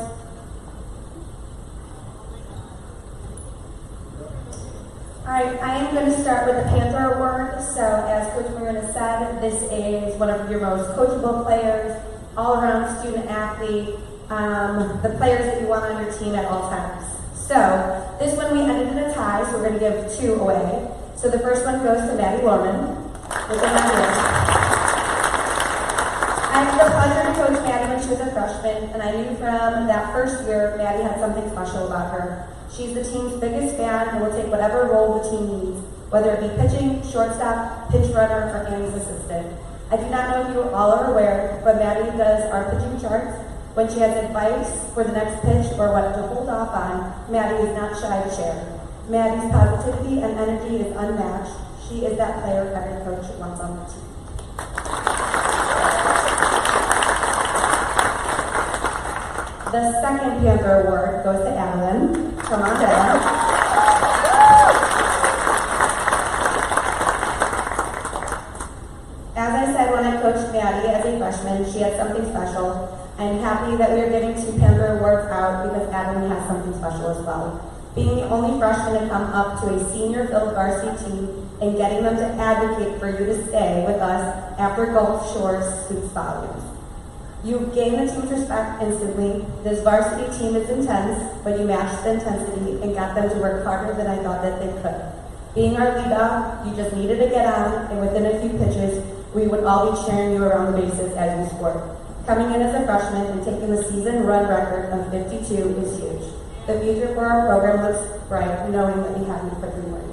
Alright, I am going to start with the Panther Award. So, as Coach Marina said, this is one of your most coachable players, all-around student athlete, the players that you want on your team at all times. So, this one we ended in a tie, so we're going to give 2 away. So the first one goes to Maddie Lorman. With the I had the pleasure to coach Maddie when she was a freshman, and I knew from that first year Maddie had something special about her. She's the team's biggest fan and will take whatever role the team needs, whether it be pitching, shortstop, pinch runner, or Annie's assistant. I do not know if you all are aware, but Maddie does our pitching charts. When she has advice for the next pitch or what to hold off on, Maddie is not shy to share. Maddie's positivity and energy is unmatched. She is that player every coach wants on the team. The second Panther Award goes to Adeline. Come on down. As I said when I coached Maddie as a freshman, she had something special. I'm happy that we are giving 2 Panther Awards out because Adeline has something special as well. Being the only freshman to come up to a senior-filled varsity team and getting them to advocate for you to stay with us after Gulf Shores speaks volumes. You gain the team's respect instantly. This varsity team is intense, but you matched the intensity and got them to work harder than I thought that they could. Being our leader, you just needed to get on, and within a few pitches, we would all be cheering you around the bases as you scored. Coming in as a freshman and taking the season run record of 52 is huge. The future for our program looks bright, knowing that we have you for 3 more years.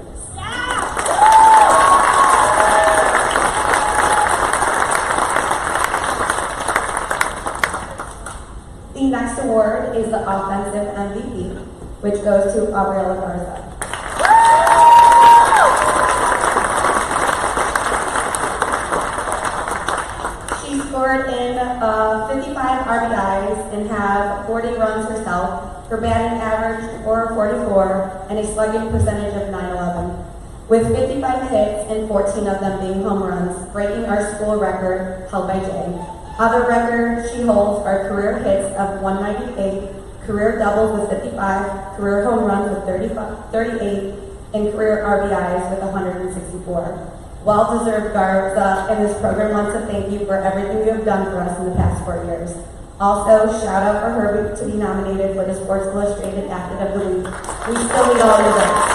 The next award is the Offensive MVP, which goes to Gabriela Garza. She scored in 55 RBIs and had 40 runs herself. Her batting average .444 and a slugging percentage of .911. With 55 hits and 14 of them being home runs, breaking our school record held by Jay. Other records she holds are career hits of 198, career doubles with 55, career home runs with 38, and career RBIs with 164. Well-deserved, Garza, and this program wants to thank you for everything you have done for us in the past 4 years. Also, shout out for her to be nominated for the Sports Illustrated Athlete of the Week. We still need all your votes.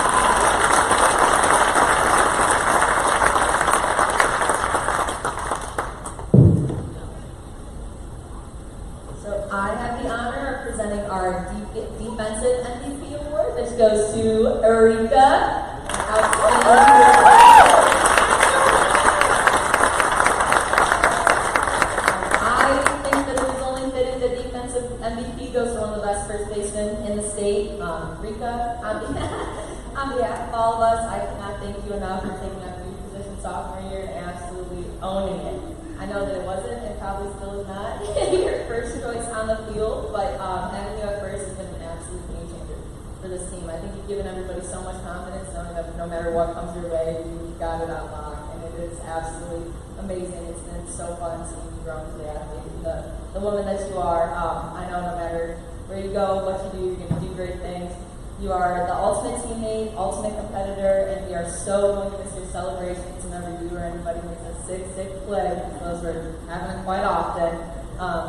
Defensive MVP Award, which goes to Erika. I think that it was only fitting the defensive MVP goes to one of the best first basemen in the state, Rika. On behalf of all of us, I cannot thank you enough for taking up your position sophomore year and absolutely owning it. I know that it wasn't, and probably still is not, your first choice on the field, but having you at first has been an absolute game changer for this team. I think you've given everybody so much confidence, knowing that no matter what comes your way, you've got it on lock, and it is absolutely amazing. It's been so fun seeing you grow into the athlete, the woman that you are. I know no matter where you go, what you do, you're going to do great things. You are the ultimate teammate, ultimate competitor, and we are so going to miss your celebrations whenever you or anybody makes a sick play, because those we're having quite often.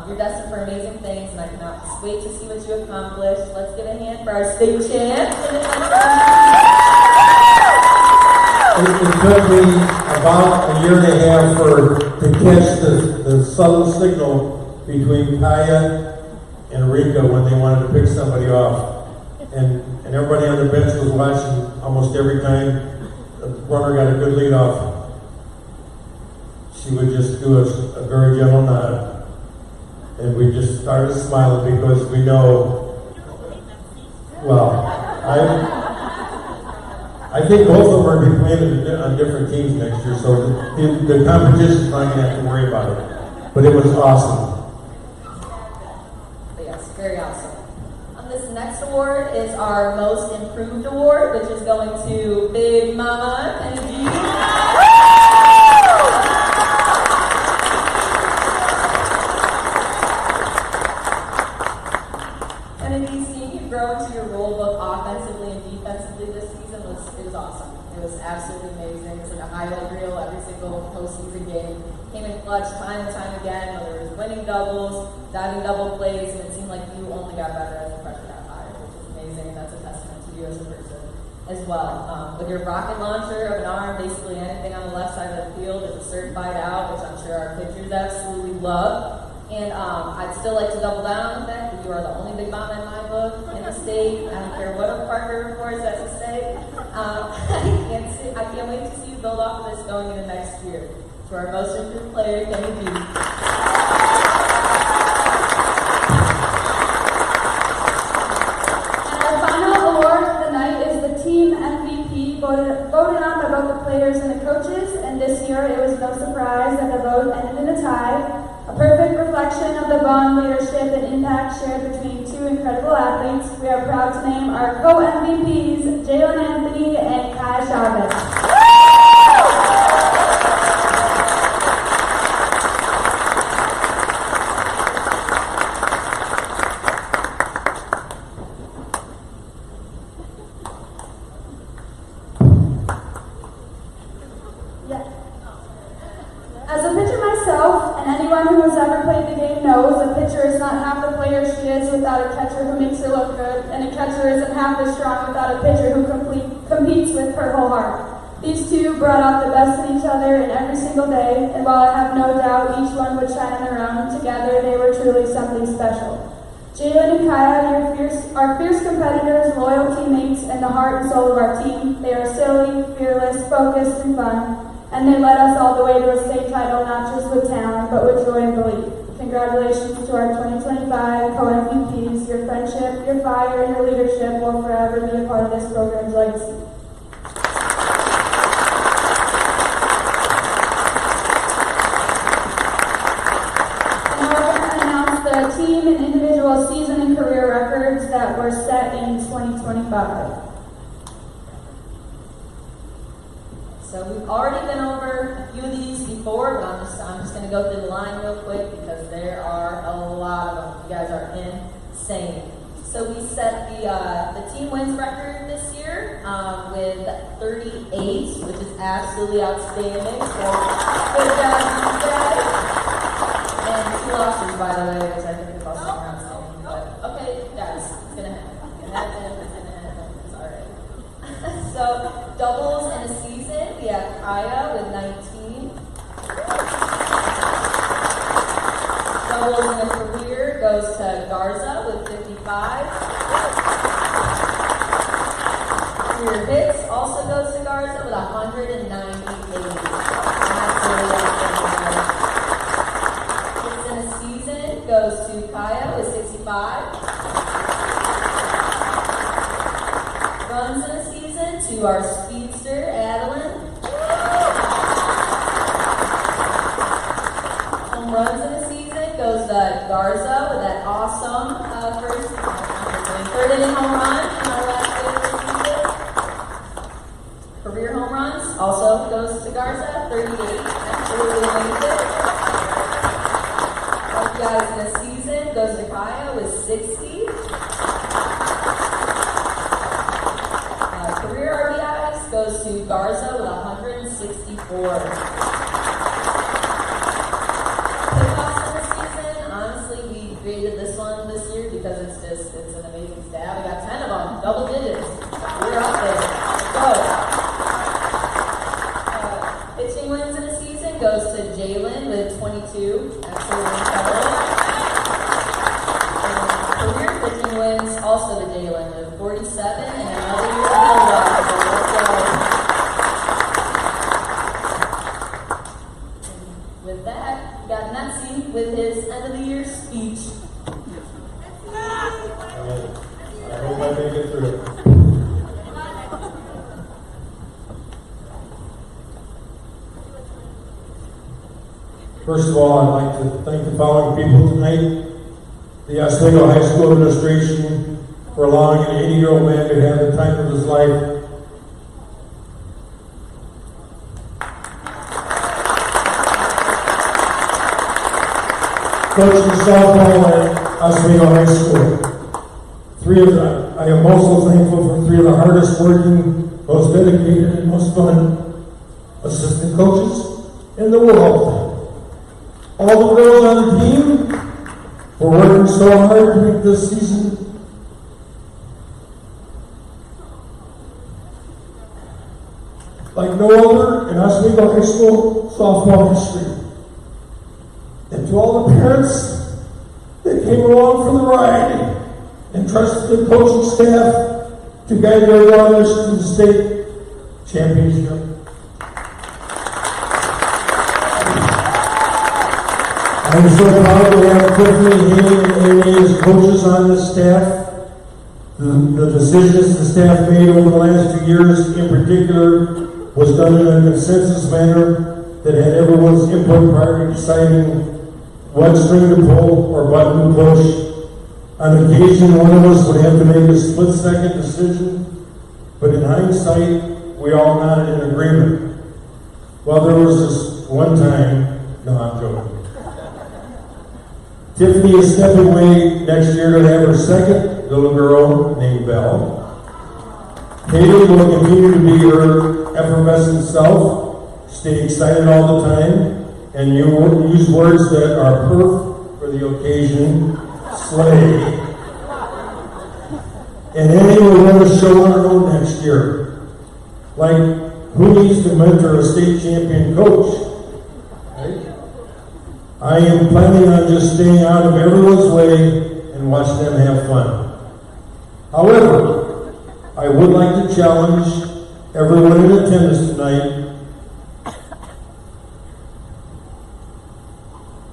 You're destined for amazing things, and I cannot just wait to see what you accomplish. Let's give a hand for our state champ. It took me about a year and a half to catch the subtle signal between Kaya and Rika when they wanted to pick somebody off. And everybody on the bench was watching almost every time the runner got a good lead off. She would just do a very gentle nod. And we just started smiling because we know, well, I think both of them are going to be playing on different teams next year, so the competition's not going to have to worry about it. But it was awesome. But yes, very awesome. This next award is our Most Improved Award, which is going to Big Mama Kennedy. Kennedy's seeing you grow into your role both offensively and defensively this season was awesome. It was absolutely amazing. It was like a highlight reel every single postseason game. Came in clutch time and time again, whether it was winning doubles, diving double plays, and it seemed like you only got better as the pressure got higher, which is amazing, and that's a testament to you as a person as well. With your rocket launcher of an arm, basically anything on the left side of the field is a certified out, which I'm sure our pitchers absolutely love. And I'd still like to double down on the fact that you are the only Big Mama in my book in the state. I don't care what a Parker reports has to say. I can't wait to see you build off of this going into next year. To our most improved player, Kenny B. Our final award of the night is the team MVP, voted on by both the players and the coaches, and this year it was no surprise that the vote ended in a tie. A perfect reflection of the bond, leadership, and impact shared between two incredible athletes. We are proud to name our co-MVPs, Jalen Anthony and Kai Chavez. As a pitcher myself, and anyone who has ever played the game knows, a pitcher is not half the player she is without a catcher who makes her look good, and a catcher isn't half as strong without a pitcher who competes with her whole heart. These two brought out the best in each other in every single day, and while I have no doubt each one would shine on their own, together they were truly something special. Jalen and Kaya are fierce competitors, loyal teammates, and the heart and soul of our team. They are silly, fearless, focused, and fun. And they led us all the way to a state title, not just with talent, but with joy and belief. Congratulations to our 2025 co-MVPs. Your friendship, your fire, and your leadership will forever be a part of this program's legacy. And now we're going to announce the team and individual season and career records that were set in 2025. So we've already been over a few of these before, but I'm just going to go through the line real quick because there are a lot of them. You guys are insane. So we set the team wins record this year with 38, which is absolutely outstanding. So good job, you guys. And 2 losses, by the way, which I think is also outstanding. But okay, guys, it's going to happen. It's going to happen. It's all right. So doubles in a season. We have Kaya with 19. Doubles in a career goes to Garza with 55. Career hits also goes to Garza with 198. Hits in a season goes to Kaya with 65. Runs in a season to our speedster, Adeline. Home runs in a season goes to Garza with that awesome third inning home run in our last game of the season. Career home runs also goes to Garza, 38. Absolutely amazing. Guys in a season goes to Kaya with 60. Career RBIs goes to Garza with 164. Pickoffs in the season, honestly, we created this one this year because it's an amazing stat. We got 10 of them, double digits. We're up there. Let's go. Pitching wins in a season goes to Jalen with 22. Absolutely incredible. And career pitching wins also to Jalen with 47 and another year of with that, we got Nancy with his end of the year speech. I hope I make it through. First of all, I'd like to thank the following people tonight. The Oswego High School administration for allowing an 80-year-old man to have the time of his life. Coaching softball at Oswego High School. I am also thankful for 3 of the hardest working, most dedicated, and most fun assistant coaches in the world. All the girls on the team were working so hard to make this season like no other in Oswego High School softball history. And to all the parents that came along for the ride and trusted the coaching staff to guide their daughters to the state championship. I'm so proud to have Tiffany, Haley, and Amy as coaches on this staff. The decisions the staff made over the last 2 years in particular was done in a consensus manner that had everyone's input prior to deciding what string to pull or button to push. On occasion, one of us would have to make a split-second decision, but in hindsight, we all nodded in agreement. Well, there was this one time, no, I'm joking. Tiffany is stepping away next year to have her second little girl named Belle. Haley will continue to be her effervescent self, stay excited all the time, and you use words that are perfect for the occasion, slay. And Amy will run a show on her own next year. Like, who needs to mentor a state champion coach? Right? I am planning on just staying out of everyone's way and watch them have fun. However, I would like to challenge everyone in attendance tonight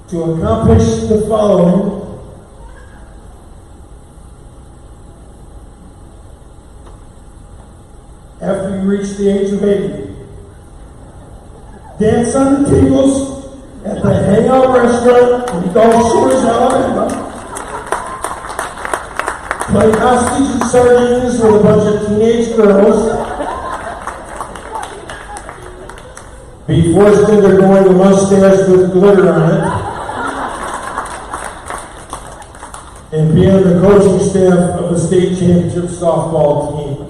to accomplish the following. After you reach the age of 80, dance on the tables at the Hangout Restaurant in Gulf Shores, Alabama. Play hostage and sardines with a bunch of teenage girls. Be forced into going to mustache with glitter on it. And be on the coaching staff of the state championship softball team.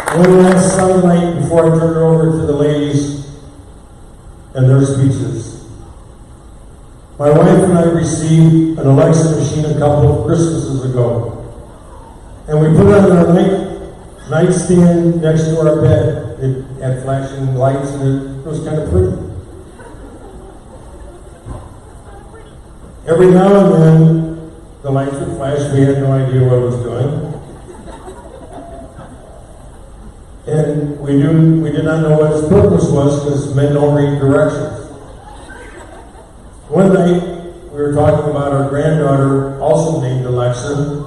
One last sunlight before I turn it over to the ladies and their speeches. My wife and I received an Alexa machine a couple of Christmases ago. And we put it on our nightstand next to our bed. It had flashing lights and it was kind of pretty. Every now and then, the lights would flash. We had no idea what it was doing. And we did not know what its purpose was because men don't read directions. One night, we were talking about our granddaughter, also named Alexa,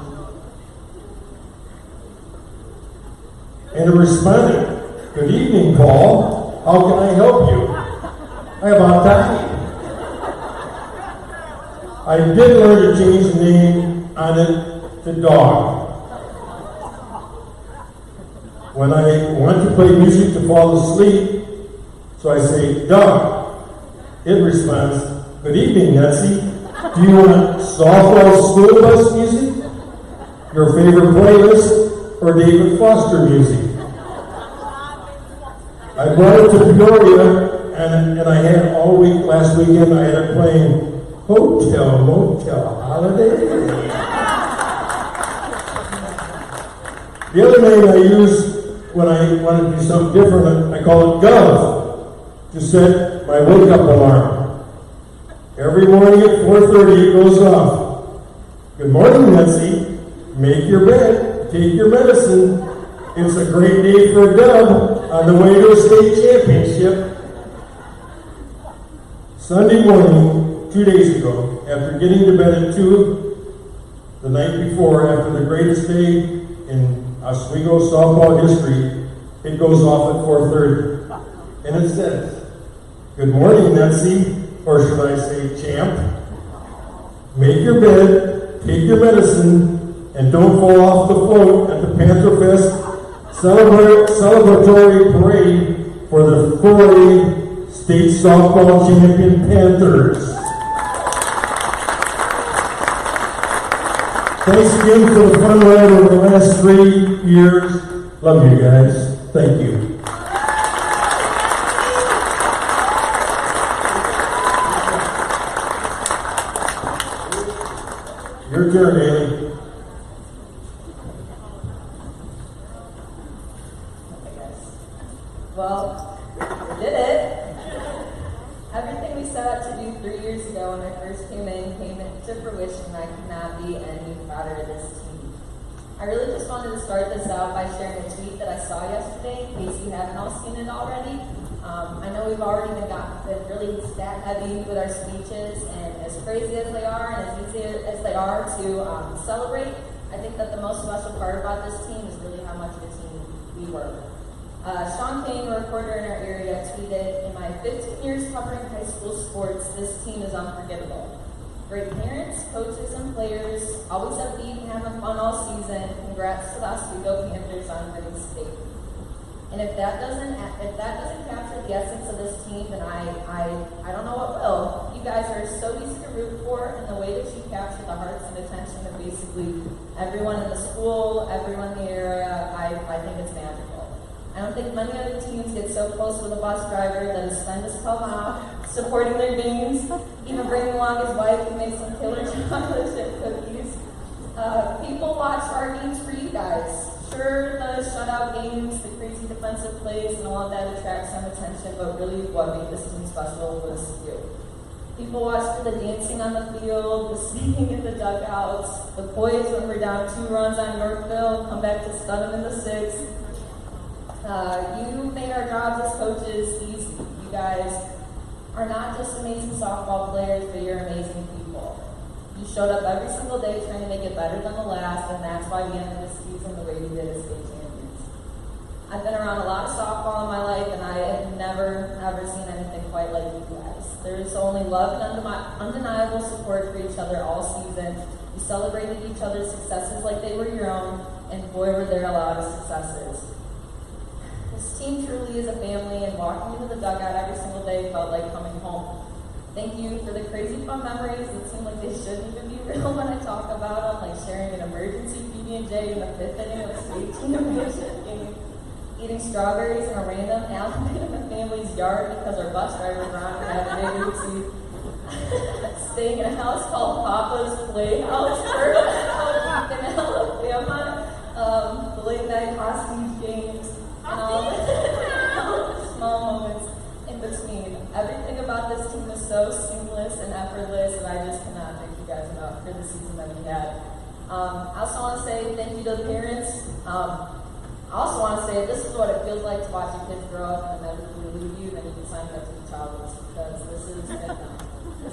and it responded, "Good evening, Paul. How can I help you? I about died." I did learn to change the name on it to Dog. When I want to play music to fall asleep, so I say, "Dog." It responds, "Good evening, Nancy. Do you want softball school bus music, your favorite playlist, or David Foster music?" I brought it to Peoria, and I had all week, last weekend, I had it playing Hotel, Motel, Holiday. The other name I use when I want to do something different, I call it Gov, to set my wake-up alarm. Every morning at 4:30 it goes off. "Good morning, Nancy. Make your bed, take your medicine. It's a great day for a dub on the way to a state championship." Sunday morning, 2 days ago, after getting to bed at 2 the night before, after the greatest day in Oswego softball history, it goes off at 4:30. And it says, "Good morning, Nancy," or should I say, champ. "Make your bed, take your medicine, and don't fall off the float at the Panther Fest celebratory parade for the 4A state softball champion Panthers." Thanks again for the fun ride over the last 3 years. Love you guys. Thank you. Your turn, Haley. Well, we did it. Everything we set out to do 3 years ago when I first came into fruition. I could not be any prouder of this team. I really just wanted to start this out by sharing a tweet that I saw yesterday, in case you haven't all seen it already. I know we've already been really stat heavy with our speeches, and as crazy as they are, and as easy as they are to celebrate, I think that the most special part about this team is really how much of a team we were. Sean Kane, a reporter in our area, tweeted, "In my 15 years covering high school sports, this team is unforgettable. Great parents, coaches, and players, always upbeat and having fun all season. Congrats to the Oswego Panthers on winning state." And if that doesn't capture the essence of this team, then I don't know what will. You guys are so easy to root for, and the way that you capture the hearts and attention of basically everyone in the school, everyone in the area, I think it's magical. I don't think many other teams get so close with a bus driver that has spent his club out supporting their games, even bringing along his wife to make some killer chocolate chip cookies. People watch our games for you guys. Sure, the shutout games, the crazy defensive plays, and all of that attracts some attention, but really what made this team special was you. People watched for the dancing on the field, the singing in the dugouts, the poise when we're down 2 runs on Yorkville, come back to stun them in the 6th. You made our jobs as coaches easy. You guys are not just amazing softball players, but you're amazing people. You showed up every single day trying to make it better than the last, and that's why we ended the season the way we did as state champions. I've been around a lot of softball in my life, and I have never, ever seen anything quite like you guys. There's only love and undeniable support for each other all season. You celebrated each other's successes like they were your own, and boy, were there a lot of successes. This team truly is a family, and walking into the dugout every single day felt like coming home. Thank you for the crazy fun memories that seem like they shouldn't even be real when I talk about them, like sharing an emergency PB&J in the 5th inning of a state championship game, eating strawberries in a random Alabama family's yard because our bus driver Ron had a big oopsie, staying in a house called Papa's Playhouse for a week in Alabama, the late night hostage games, and all the small moments in between. Everything about this team was so seamless and effortless, and I just cannot thank you guys enough for the season that we had. I also want to say thank you to the parents. I also want to say this is what it feels like to watch your kids grow up and never leave you, then you can sign up to be childless, because this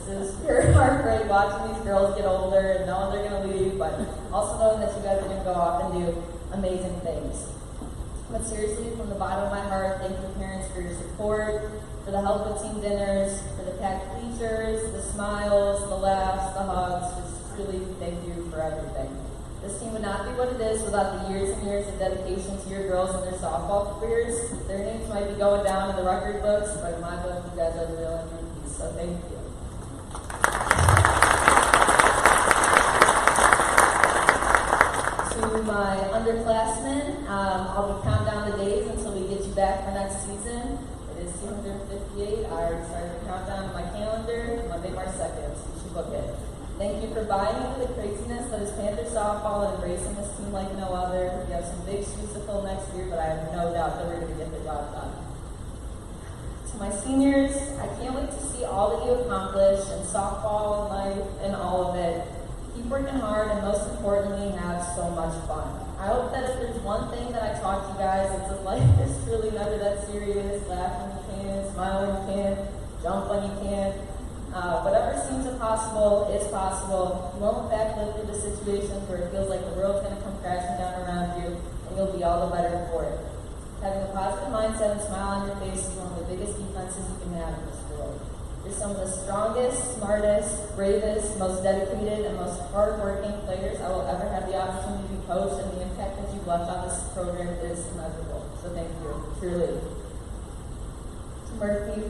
is pure heartbreak watching these girls get older and knowing they're going to leave, but also knowing that you guys are going to go off and do amazing things. But seriously, from the bottom of my heart, thank you parents for your support, for the help with team dinners, for the packed bleachers, the smiles, the laughs, the hugs. Just truly thank you for everything. This team would not be what it is without the years and years of dedication to your girls and their softball careers. Their names might be going down in the record books, but in my book, you guys are the real MVPs, so thank you. To my underclassmen, I'll be counting down the days until we get you back for next season. It is 258. I already started the countdown on my calendar, Monday, March 2nd, so you should book it. Thank you for buying into the craziness that is Panther softball and embracing this team like no other. We have some big shoes to fill next year, but I have no doubt that we're going to get the job done. To my seniors, I can't wait to see all that you accomplish in softball and life and all of it. Keep working hard, and most importantly, have so much fun. I hope that if there's one thing that I taught you guys, it's that life is truly never that serious. Laugh when you can, smile when you can, jump when you can. Whatever seems impossible is possible. You will in fact live through the situations where it feels like the world's going to come crashing down around you, and you'll be all the better for it. Having a positive mindset and smile on your face is one of the biggest defenses you can have in this world. You're some of the strongest, smartest, bravest, most dedicated, and most hardworking players I will ever have the opportunity to coach, and the impact that you've left on this program is immeasurable. So thank you, truly. To Murphy,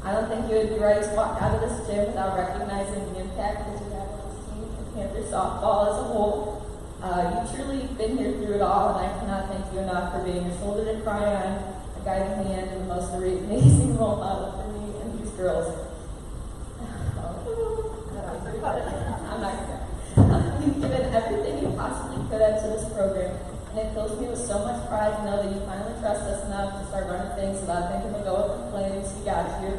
I don't think you would be right to walk out of this gym without recognizing the impact that you have on this team and Panther softball as a whole. You've truly been here through it all, and I cannot thank you enough for being a shoulder to cry on, a guiding hand, and the most amazing role model for me and these girls. I'm not gonna. You've given everything you possibly could have to this program, and it fills me with so much pride to know that you finally trust us enough to start running things without thinking we'll go up in flames. We got you.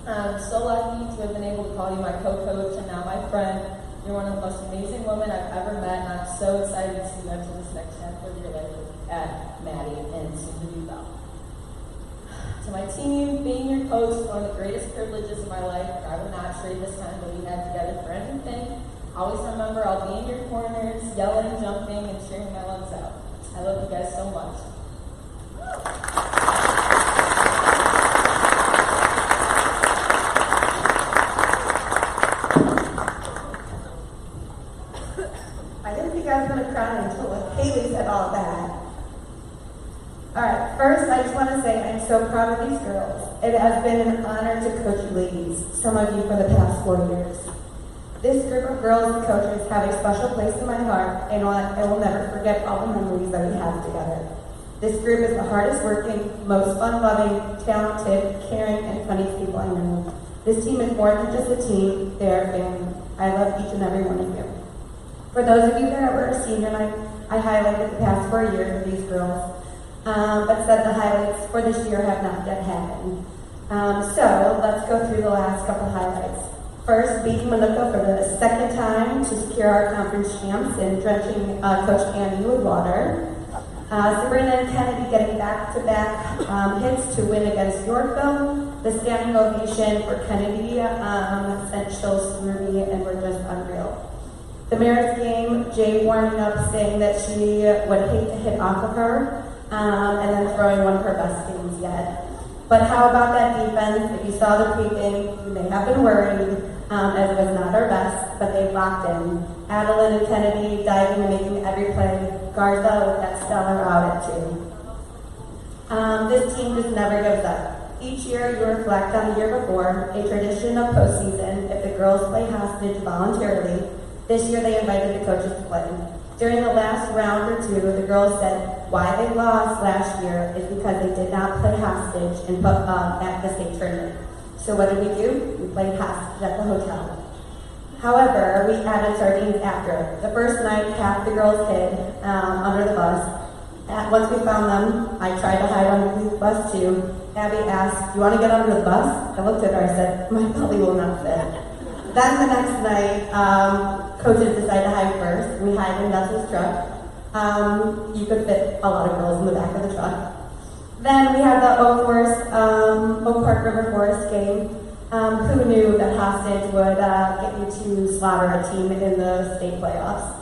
I'm so lucky to have been able to call you my co-coach and now my friend. You're one of the most amazing women I've ever met, and I'm so excited to see you enter this next chapter of your life at Maddie and soon to be Bell. To my team, being your coach is one of the greatest privileges of my life, and I would not trade this time that we had together for anything. Always remember I'll be in your corners, yelling, jumping, and cheering my lungs out. I love you guys so much. I didn't think I was going to cry until Haley said all that. Alright, first I just want to say I'm so proud of these girls. It has been an honor to coach you ladies, some of you for the past 4 years. This group of girls and coaches have a special place in my heart, and I will never forget all the memories that we have together. This group is the hardest working, most fun-loving, talented, caring, and funny people I know. This team is more than just a team, they are family. I love each and every one of you. For those of you that were at senior night, I highlighted the past 4 years of these girls, but said the highlights for this year have not yet happened. So let's go through the last couple highlights. First, beating Manuka for the second time to secure our conference champs and drenching Coach Andy with water. Sabrina and Kennedy getting back-to-back hits to win against Yorkville. The standing ovation for Kennedy sent chills through me and were just unreal. The Mariners game, Jay warming up saying that she would hate to hit off of her, and then throwing one of her best games yet. But how about that defense? If you saw the pre-game, you may have been worried, as it was not our best, but they locked in. Adeline and Kennedy diving and making every play. Garza with that stellar out at 2. This team just never gives up. Each year you reflect on the year before, a tradition of postseason, if the girls play hostage voluntarily. This year they invited the coaches to play. During the last round or two, the girls said why they lost last year is because they did not play hostage and at the state tournament. So what did we do? We played hostage at the hotel. However, we added sardines after it. The first night, half the girls hid under the bus. Once we found them, I tried to hide under the bus too. Abby asked, "Do you want to get under the bus?" I looked at her, I said, "My belly will not fit." Then the next night, coaches decided to hide first. We hid in Nelson's truck. You could fit a lot of girls in the back of the truck. Then we had the Oak Park River Forest game. Who knew that hostage would get you to slaughter a team in the state playoffs?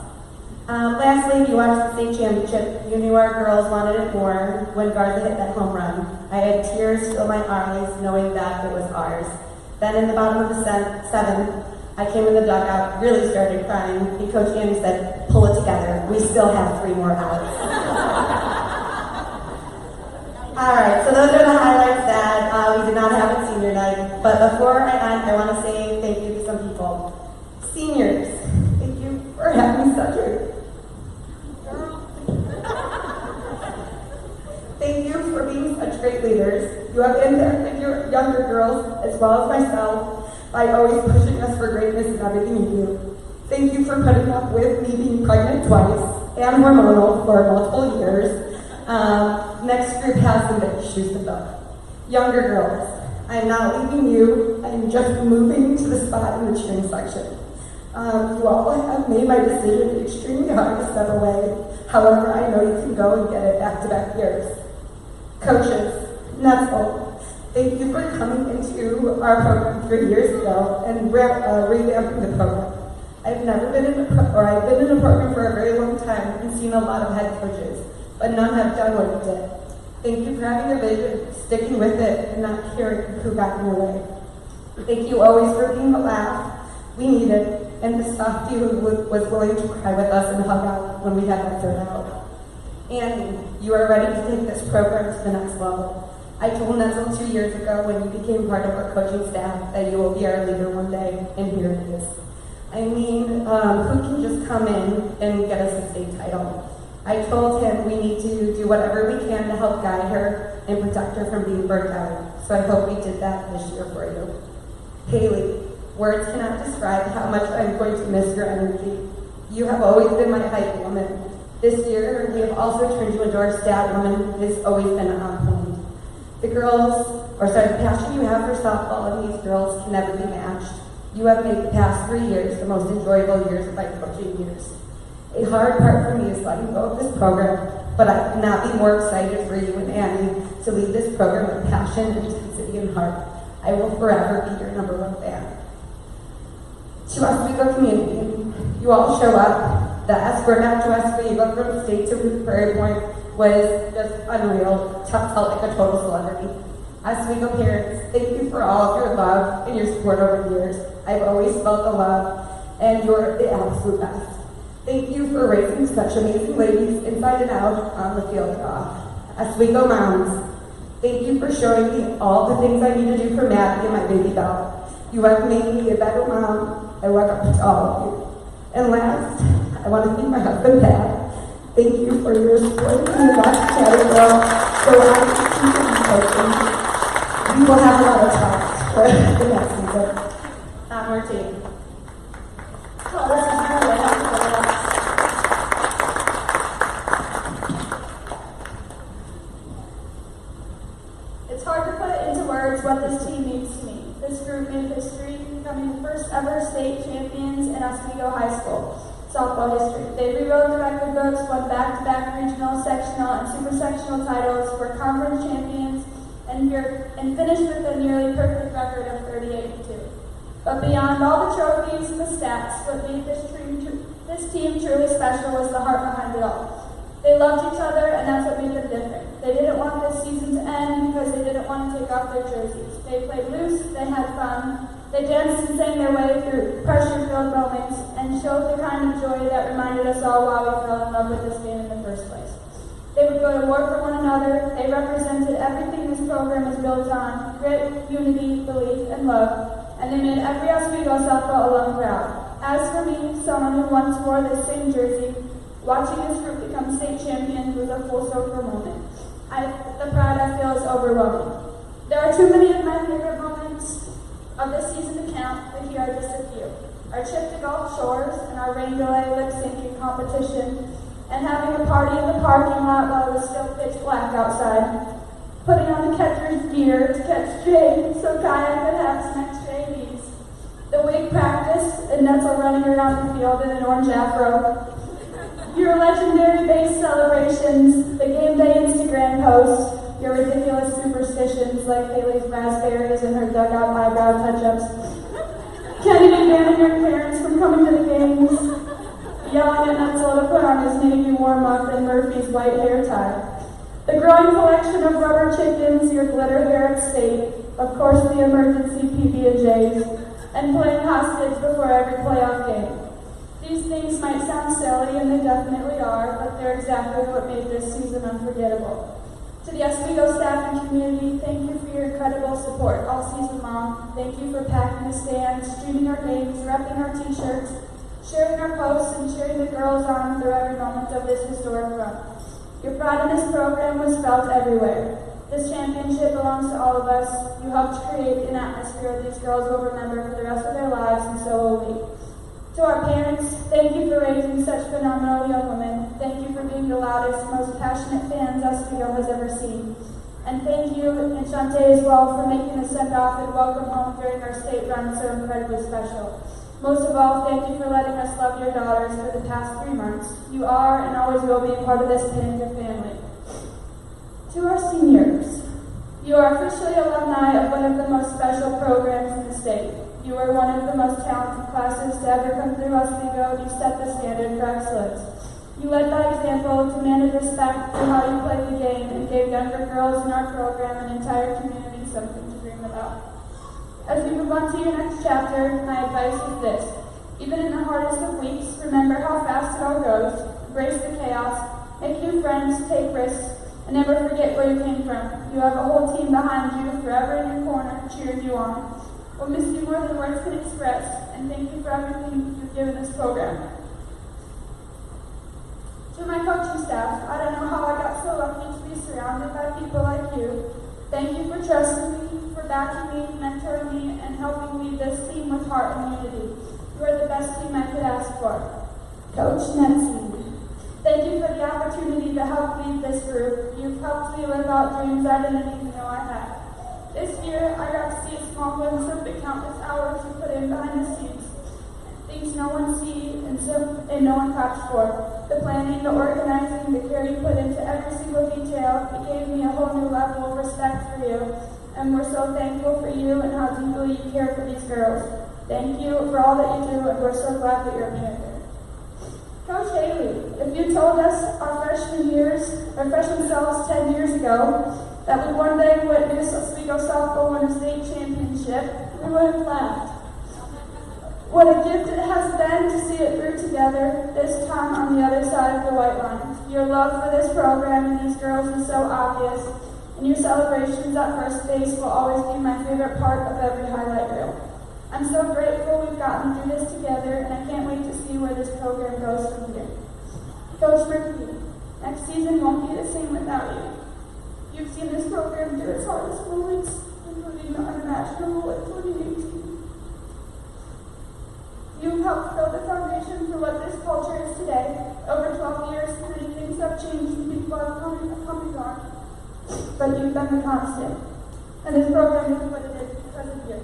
Lastly, if you watched the state championship, you knew our girls wanted it more when Garza hit that home run. I had tears fill my eyes knowing that it was ours. Then in the bottom of the seventh, I came in the dugout, really started crying, and Coach Andy said, "Pull it together. We still have 3 more outs." All right, so those are the highlights that we did not have at senior night. But before I end, I want to say thank you to some people. Seniors, thank you for having such a... Thank you for being such great leaders. You have impacted your younger girls as well as myself by always pushing us for greatness in everything you do. Thank you for putting up with me being pregnant twice and hormonal for multiple years. Next group has some big shoes to fill. Younger girls, I am not leaving you. I am just moving to the spot in the cheering section. You all have made my decision extremely hard to step away. However, I know you can go and get it back-to-back years. Coaches, Netzel, thank you for coming into our program 3 years ago and revamping the program. I've been in a program for a very long time and seen a lot of head coaches, but none have done what you did. Thank you for having a vision, sticking with it, and not caring who got in your way. Thank you always for being the laugh we needed, and the softie who was willing to cry with us and hug out when we had that third out. Andy, you are ready to take this program to the next level. I told Netzel 2 years ago when you became part of our coaching staff that you will be our leader one day, and here it is. I mean, who can just come in and get us a state title? I told him we need to do whatever we can to help guide her and protect her from being burnt out. So I hope we did that this year for you. Haley, words cannot describe how much I'm going to miss your energy. You have always been my hype woman. This year, we have also turned you into our stat woman who has always been on point. The passion you have for softball and these girls can never be matched. You have made the past 3 years the most enjoyable years of my coaching years. A hard part for me is letting go of this program, but I could not be more excited for you and Annie to lead this program with passion, intensity, and heart. I will forever be your #1 fan. To Oswego community, you all show up. The escort out to Oswego from state to Prairie Point was just unreal. Felt like a total celebrity. Oswego parents, thank you for all of your love and your support over the years. I've always felt the love, and you're the absolute best. Thank you for raising such amazing ladies inside and out on the field and off. Oswego moms, thank you for showing me all the things I need to do for Maddie and my baby Belle. You have made me a better mom. I look up to all of you. And last, I want to thank my husband, Pat. Thank you for your support in the last shadow girl, so I can keep coaching. We will have a lot of talks for the next season. Our team. Oh, this is really helpful. It's hard to put into words what this team means to me. This group made history, becoming the first ever state champions in Oswego High School softball history. They rewrote the record books, won back-to-back regional, sectional, and super sectional titles, were conference champions, and finished with a nearly perfect record of 38-2. But beyond all the trophies and the stats, what made this team truly special was the heart behind it all. They loved each other, and that's what made them different. They didn't want this season to end because they didn't want to take off their jerseys. They played loose, they had fun, they danced and sang their way through pressure-filled moments, and showed the kind of joy that reminded us all why we fell in love with this game in the first place. They would go to war for one another. They represented everything this program is built on: grit, unity, belief, and love. And they made every Oswego softball alum proud. As for me, someone who once wore this same jersey, watching this group become state champions was a full circle moment. The pride I feel is overwhelming. There are too many of my favorite moments of this season to count, but here are just a few. Our trip to Gulf Shores and our rain delay lip syncing competition, and having a party in the parking lot while it was still pitch black outside. Putting on the catcher's gear to catch Jay so Kaya could have some extra ABs. The wig practice and Netzel running around the field in an orange afro. Your legendary base celebrations, the game day Instagram posts, your ridiculous superstitions like Haley's raspberries and her dugout eyebrow touch-ups. Kennedy banning your parents from coming to the games. Yelling at Netzel to put on his Navy warm-up and Murphy's white hair tie. The growing collection of rubber chickens, your glitter hair at state, of course the emergency PB&Js, and playing hostage before every playoff game. These things might sound silly, and they definitely are, but they're exactly what made this season unforgettable. To the Oswego staff and community, thank you for your incredible support all season long. Thank you for packing the stands, streaming our games, repping our t-shirts, sharing our posts, and cheering the girls on through every moment of this historic run. Your pride in this program was felt everywhere. This championship belongs to all of us. You helped create an atmosphere these girls will remember for the rest of their lives, and so will we. To our parents, thank you for raising such phenomenal young women. Thank you for being the loudest, most passionate fans Oswego has ever seen. And thank you, and Shante as well, for making the send-off and welcome home during our state run so incredibly special. Most of all, thank you for letting us love your daughters for the past 3 months. You are and always will be a part of this Panther family. To our seniors, you are officially alumni of one of the most special programs in the state. You are one of the most talented classes to ever come through Oswego. You set the standard for excellence. You led by example, demanded respect for how you played the game, and gave younger girls in our program and entire community something to dream about. As we move on to your next chapter, my advice is this. Even in the hardest of weeks, remember how fast it all goes, embrace the chaos, make new friends, take risks, and never forget where you came from. You have a whole team behind you, forever in your corner, cheering you on. We'll miss you more than words can express, and thank you for everything you've given this program. To my coaching staff, I don't know how I got so lucky to be surrounded by people like you. Thank you for trusting me, for backing me, mentoring me, and helping lead this team with heart and unity. You are the best team I could ask for. Coach Nancy, thank you for the opportunity to help lead this group. You've helped me live out dreams I didn't even know I had. This year, I got to see a small glimpse of the countless hours you put in behind the scenes. Things no one sees and no one claps for. The planning, the organizing, the care you put into every single detail, it gave me a whole new level of respect for you. And we're so thankful for you and how deeply you care for these girls. Thank you for all that you do, and we're so glad that you're here. Coach Haley, if you told us our freshman selves 10 years ago that we one day witness Oswego softball win a state championship, we would have laughed. What a gift it has been to see it through together, this time on the other side of the white line. Your love for this program and these girls is so obvious, and your celebrations at first base will always be my favorite part of every highlight reel. I'm so grateful we've gotten through this together, and I can't wait to see where this program goes from here. Coach Murphy, next season won't be the same without you. You've seen this program do its hardest moments, including the unimaginable in 2018. You've helped build the foundation for what this culture is today. Over 12 years, many things have changed and people have come and gone. But you've been the constant. And this program is what it is because of you.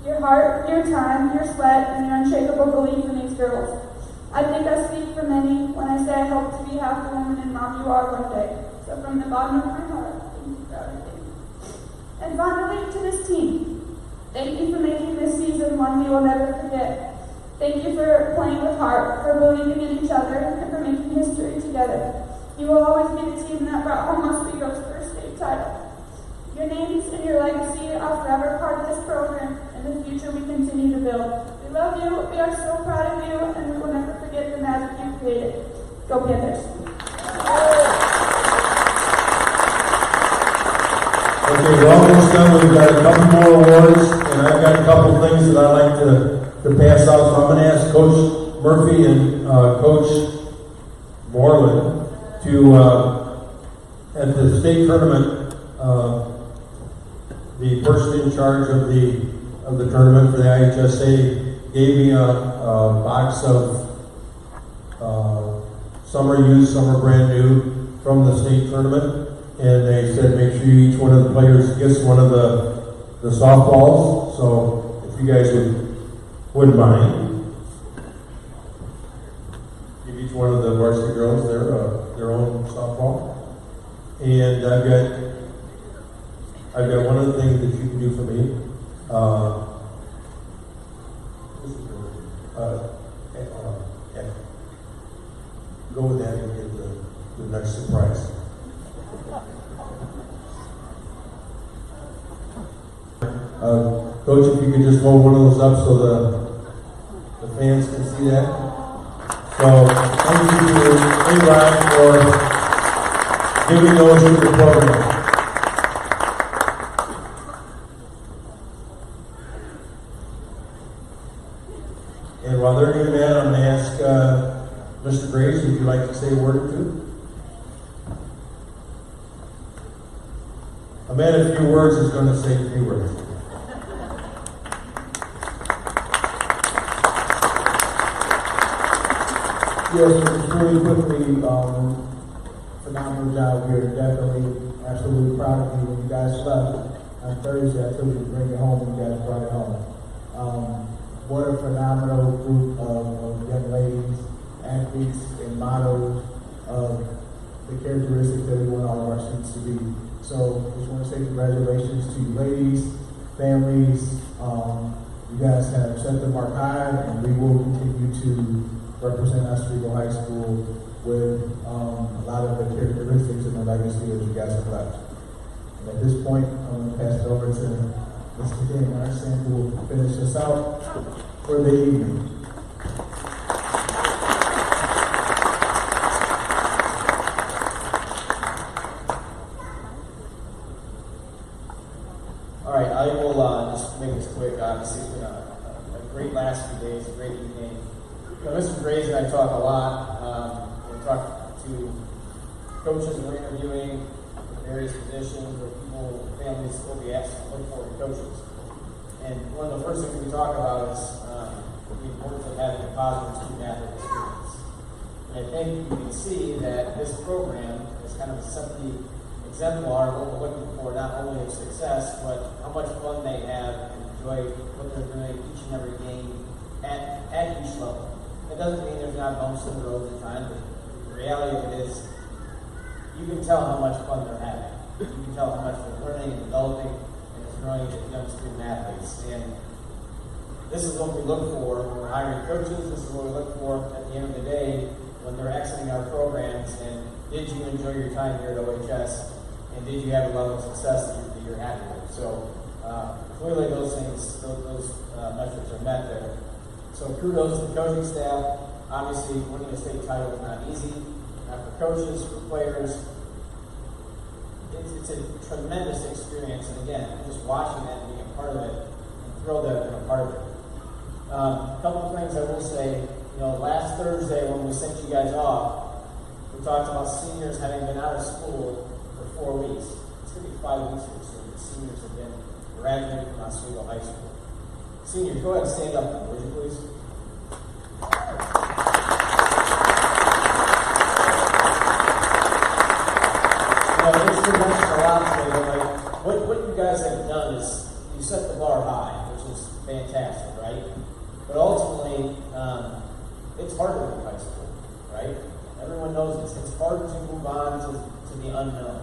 Your heart, your time, your sweat, and your unshakable belief in these girls. I think I speak for many when I say I hope to be half the woman and mom you are one day. So from the bottom of my heart, thank you for everything. And finally, to this team. Thank you for making this season one we will never forget. Thank you for playing with heart, for believing in each other, and for making history together. You will always be the team that brought home Oswego's first state title. Your names and your legacy are forever part of this program and the future we continue to build. We love you, we are so proud of you, and we will never forget the magic you created. Go Panthers. Okay, we're almost done. We've got a couple more awards, and I've got a couple things that I'd like to pass out. So I'm going to ask Coach Murphy and Coach Moreland to, at the state tournament, the person in charge of the tournament for the IHSA gave me a box of some are used, some are brand new from the state tournament, and they said make sure each one of the players gets one of the softballs. So if you guys wouldn't mind, give each one of the varsity girls their own softball. And I've got one of the things that you can do for me. Go with that and get the next surprise. Coach, if you could just hold one of those up so the fans can see that. So thank you to Ryan for giving those to the program. And while they're doing that, I'm going to ask Mr. Graves, would you like to say a word or two? A man of few words is going to say a few words. Yes, just really quickly, phenomenal job here. Definitely, absolutely proud of you. When you guys left on Thursday, I told you to bring it home, and you guys brought it home. What a phenomenal group of young ladies, athletes, and models of the characteristics that we want all of our students to be. So, just want to say congratulations to you ladies, families. You guys have set the mark high, and we will continue to represent Oswego High School with a lot of the characteristics and the legacy that you guys have left. And at this point, I'm going to pass it over to Mr. Dan Arson, who will finish us out for the evening. All right, I will just make this quick. Obviously, it's been a great last few days, a great evening. Mr. Graves and I talk a lot. We talk to coaches we're interviewing for various positions, or people, families will be asked to look for in coaches. And one of the first things we talk about is the importance of having a positive student-athlete experience. And I think you can see that this program is kind of simply exemplar of what we're looking for, not only of success, but how much fun they have and enjoy what they're doing each and every game at each level. It doesn't mean there's not bumps in the road at times, but the reality of it is you can tell how much fun they're having. You can tell how much they're learning and developing and it's growing as young student athletes. And this is what we look for when we're hiring coaches. This is what we look for at the end of the day when they're exiting our programs. And did you enjoy your time here at OHS? And did you have a level of success that you're happy with? So clearly those things, those metrics are met there. So kudos to the coaching staff. Obviously, winning a state title is not easy. For coaches, for players, it's a tremendous experience. And again, just watching that and being a part of it, I'm thrilled that I've been a part of it. A couple of things I will say. Last Thursday when we sent you guys off, we talked about seniors having been out of school for 4 weeks. It's going to be 5 weeks here soon. The seniors have been graduating from Oswego High School. Seniors, go ahead and stand up, would you please? It's been mentioned a lot today, but what you guys have done is you set the bar high, which is fantastic, right? But ultimately, it's hard to leave high school, right? Everyone knows this. It's hard to move on to the unknown.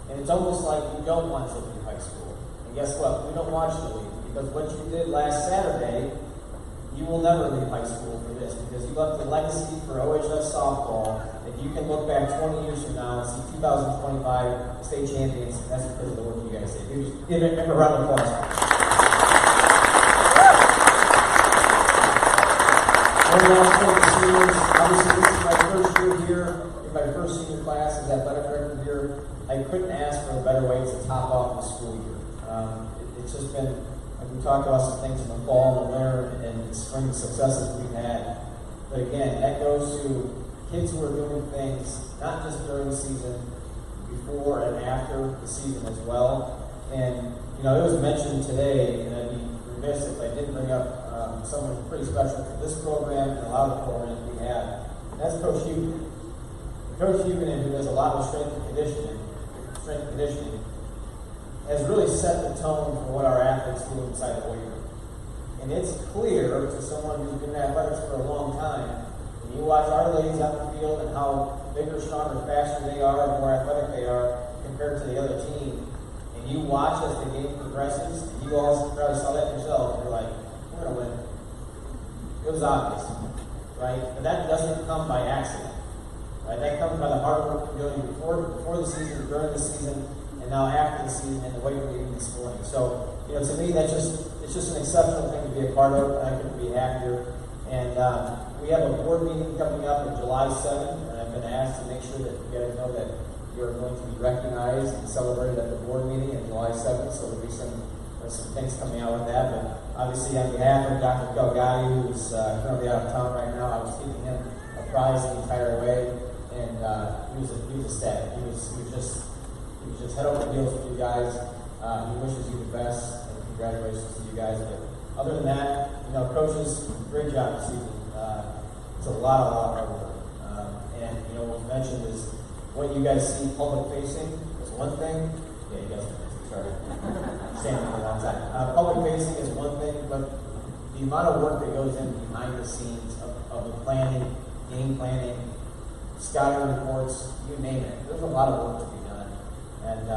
And it's almost like you don't want to leave high school. And guess what? We don't want you to leave. Because what you did last Saturday, you will never leave high school for this, because you left a legacy for OHS softball that you can look back 20 years from now and see 2025 state champions. That's because of the work you guys did. Give it a round of applause. One last thing for seniors. Obviously, this is my first year here. In my first senior class as athletic director here, I couldn't ask for a better way to top off the school year. It's just been. We talked about some things in the fall and the winter and the spring successes we've had. But again, that goes to kids who are doing things not just during the season, before and after the season as well. And, it was mentioned today, and I'd be remiss if I didn't bring up someone pretty special for this program and a lot of the programs we have. And that's Coach Hugan. Coach Hugan, who does a lot of strength and conditioning, has really set the tone for what our athletes do inside the weight room. And it's clear to someone who's been in athletics for a long time, when you watch our ladies on the field and how bigger, stronger, faster they are, and more athletic they are compared to the other team, and you watch as the game progresses, and you all probably saw that yourself, you're like, we're going to win. It was obvious, right? But that doesn't come by accident, right? That comes by the hard work you're doing before the season, during the season, and now after the season, and the weight room meeting this morning. So, to me, it's just an exceptional thing to be a part of, and I couldn't be happier. And we have a board meeting coming up on July 7th, and I've been asked to make sure that you guys know that you're going to be recognized and celebrated at the board meeting on July 7th, so there'll be some things coming out with that. But obviously, on behalf of Dr. Galgadi, who's currently out of town right now, I was giving him a prize the entire way, and he was ecstatic. He was just head over heels with you guys. He wishes you the best, and congratulations to you guys. But other than that, coaches, great job this season. It's a lot of hard work. And what was mentioned is what you guys see public facing is one thing. Yeah, you guys sorry. Standing for a long time. Public facing is one thing, but the amount of work that goes in behind the scenes of the planning, game planning, scouting reports, you name it. There's a lot of work to be done. And,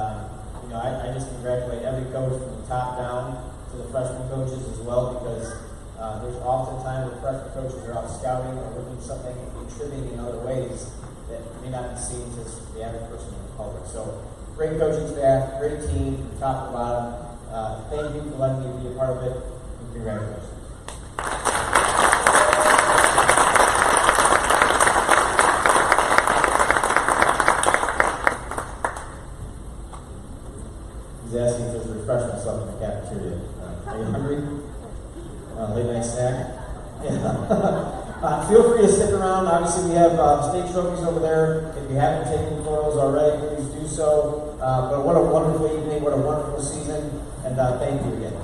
I just congratulate every coach from the top down to the freshman coaches as well, because There's often time where freshman coaches are out scouting or looking at something and contributing in other ways that may not be seen to the average person in the public. So, great coaching staff, great team, from top to bottom. Thank you for letting me be a part of it, and congratulations. He's asking if there's refreshment stuff in the cafeteria. Are you hungry? Late night snack? Yeah. Feel free to stick around. Obviously, we have state trophies over there. If you haven't taken photos already, please do so. But what a wonderful evening, what a wonderful season, and thank you again.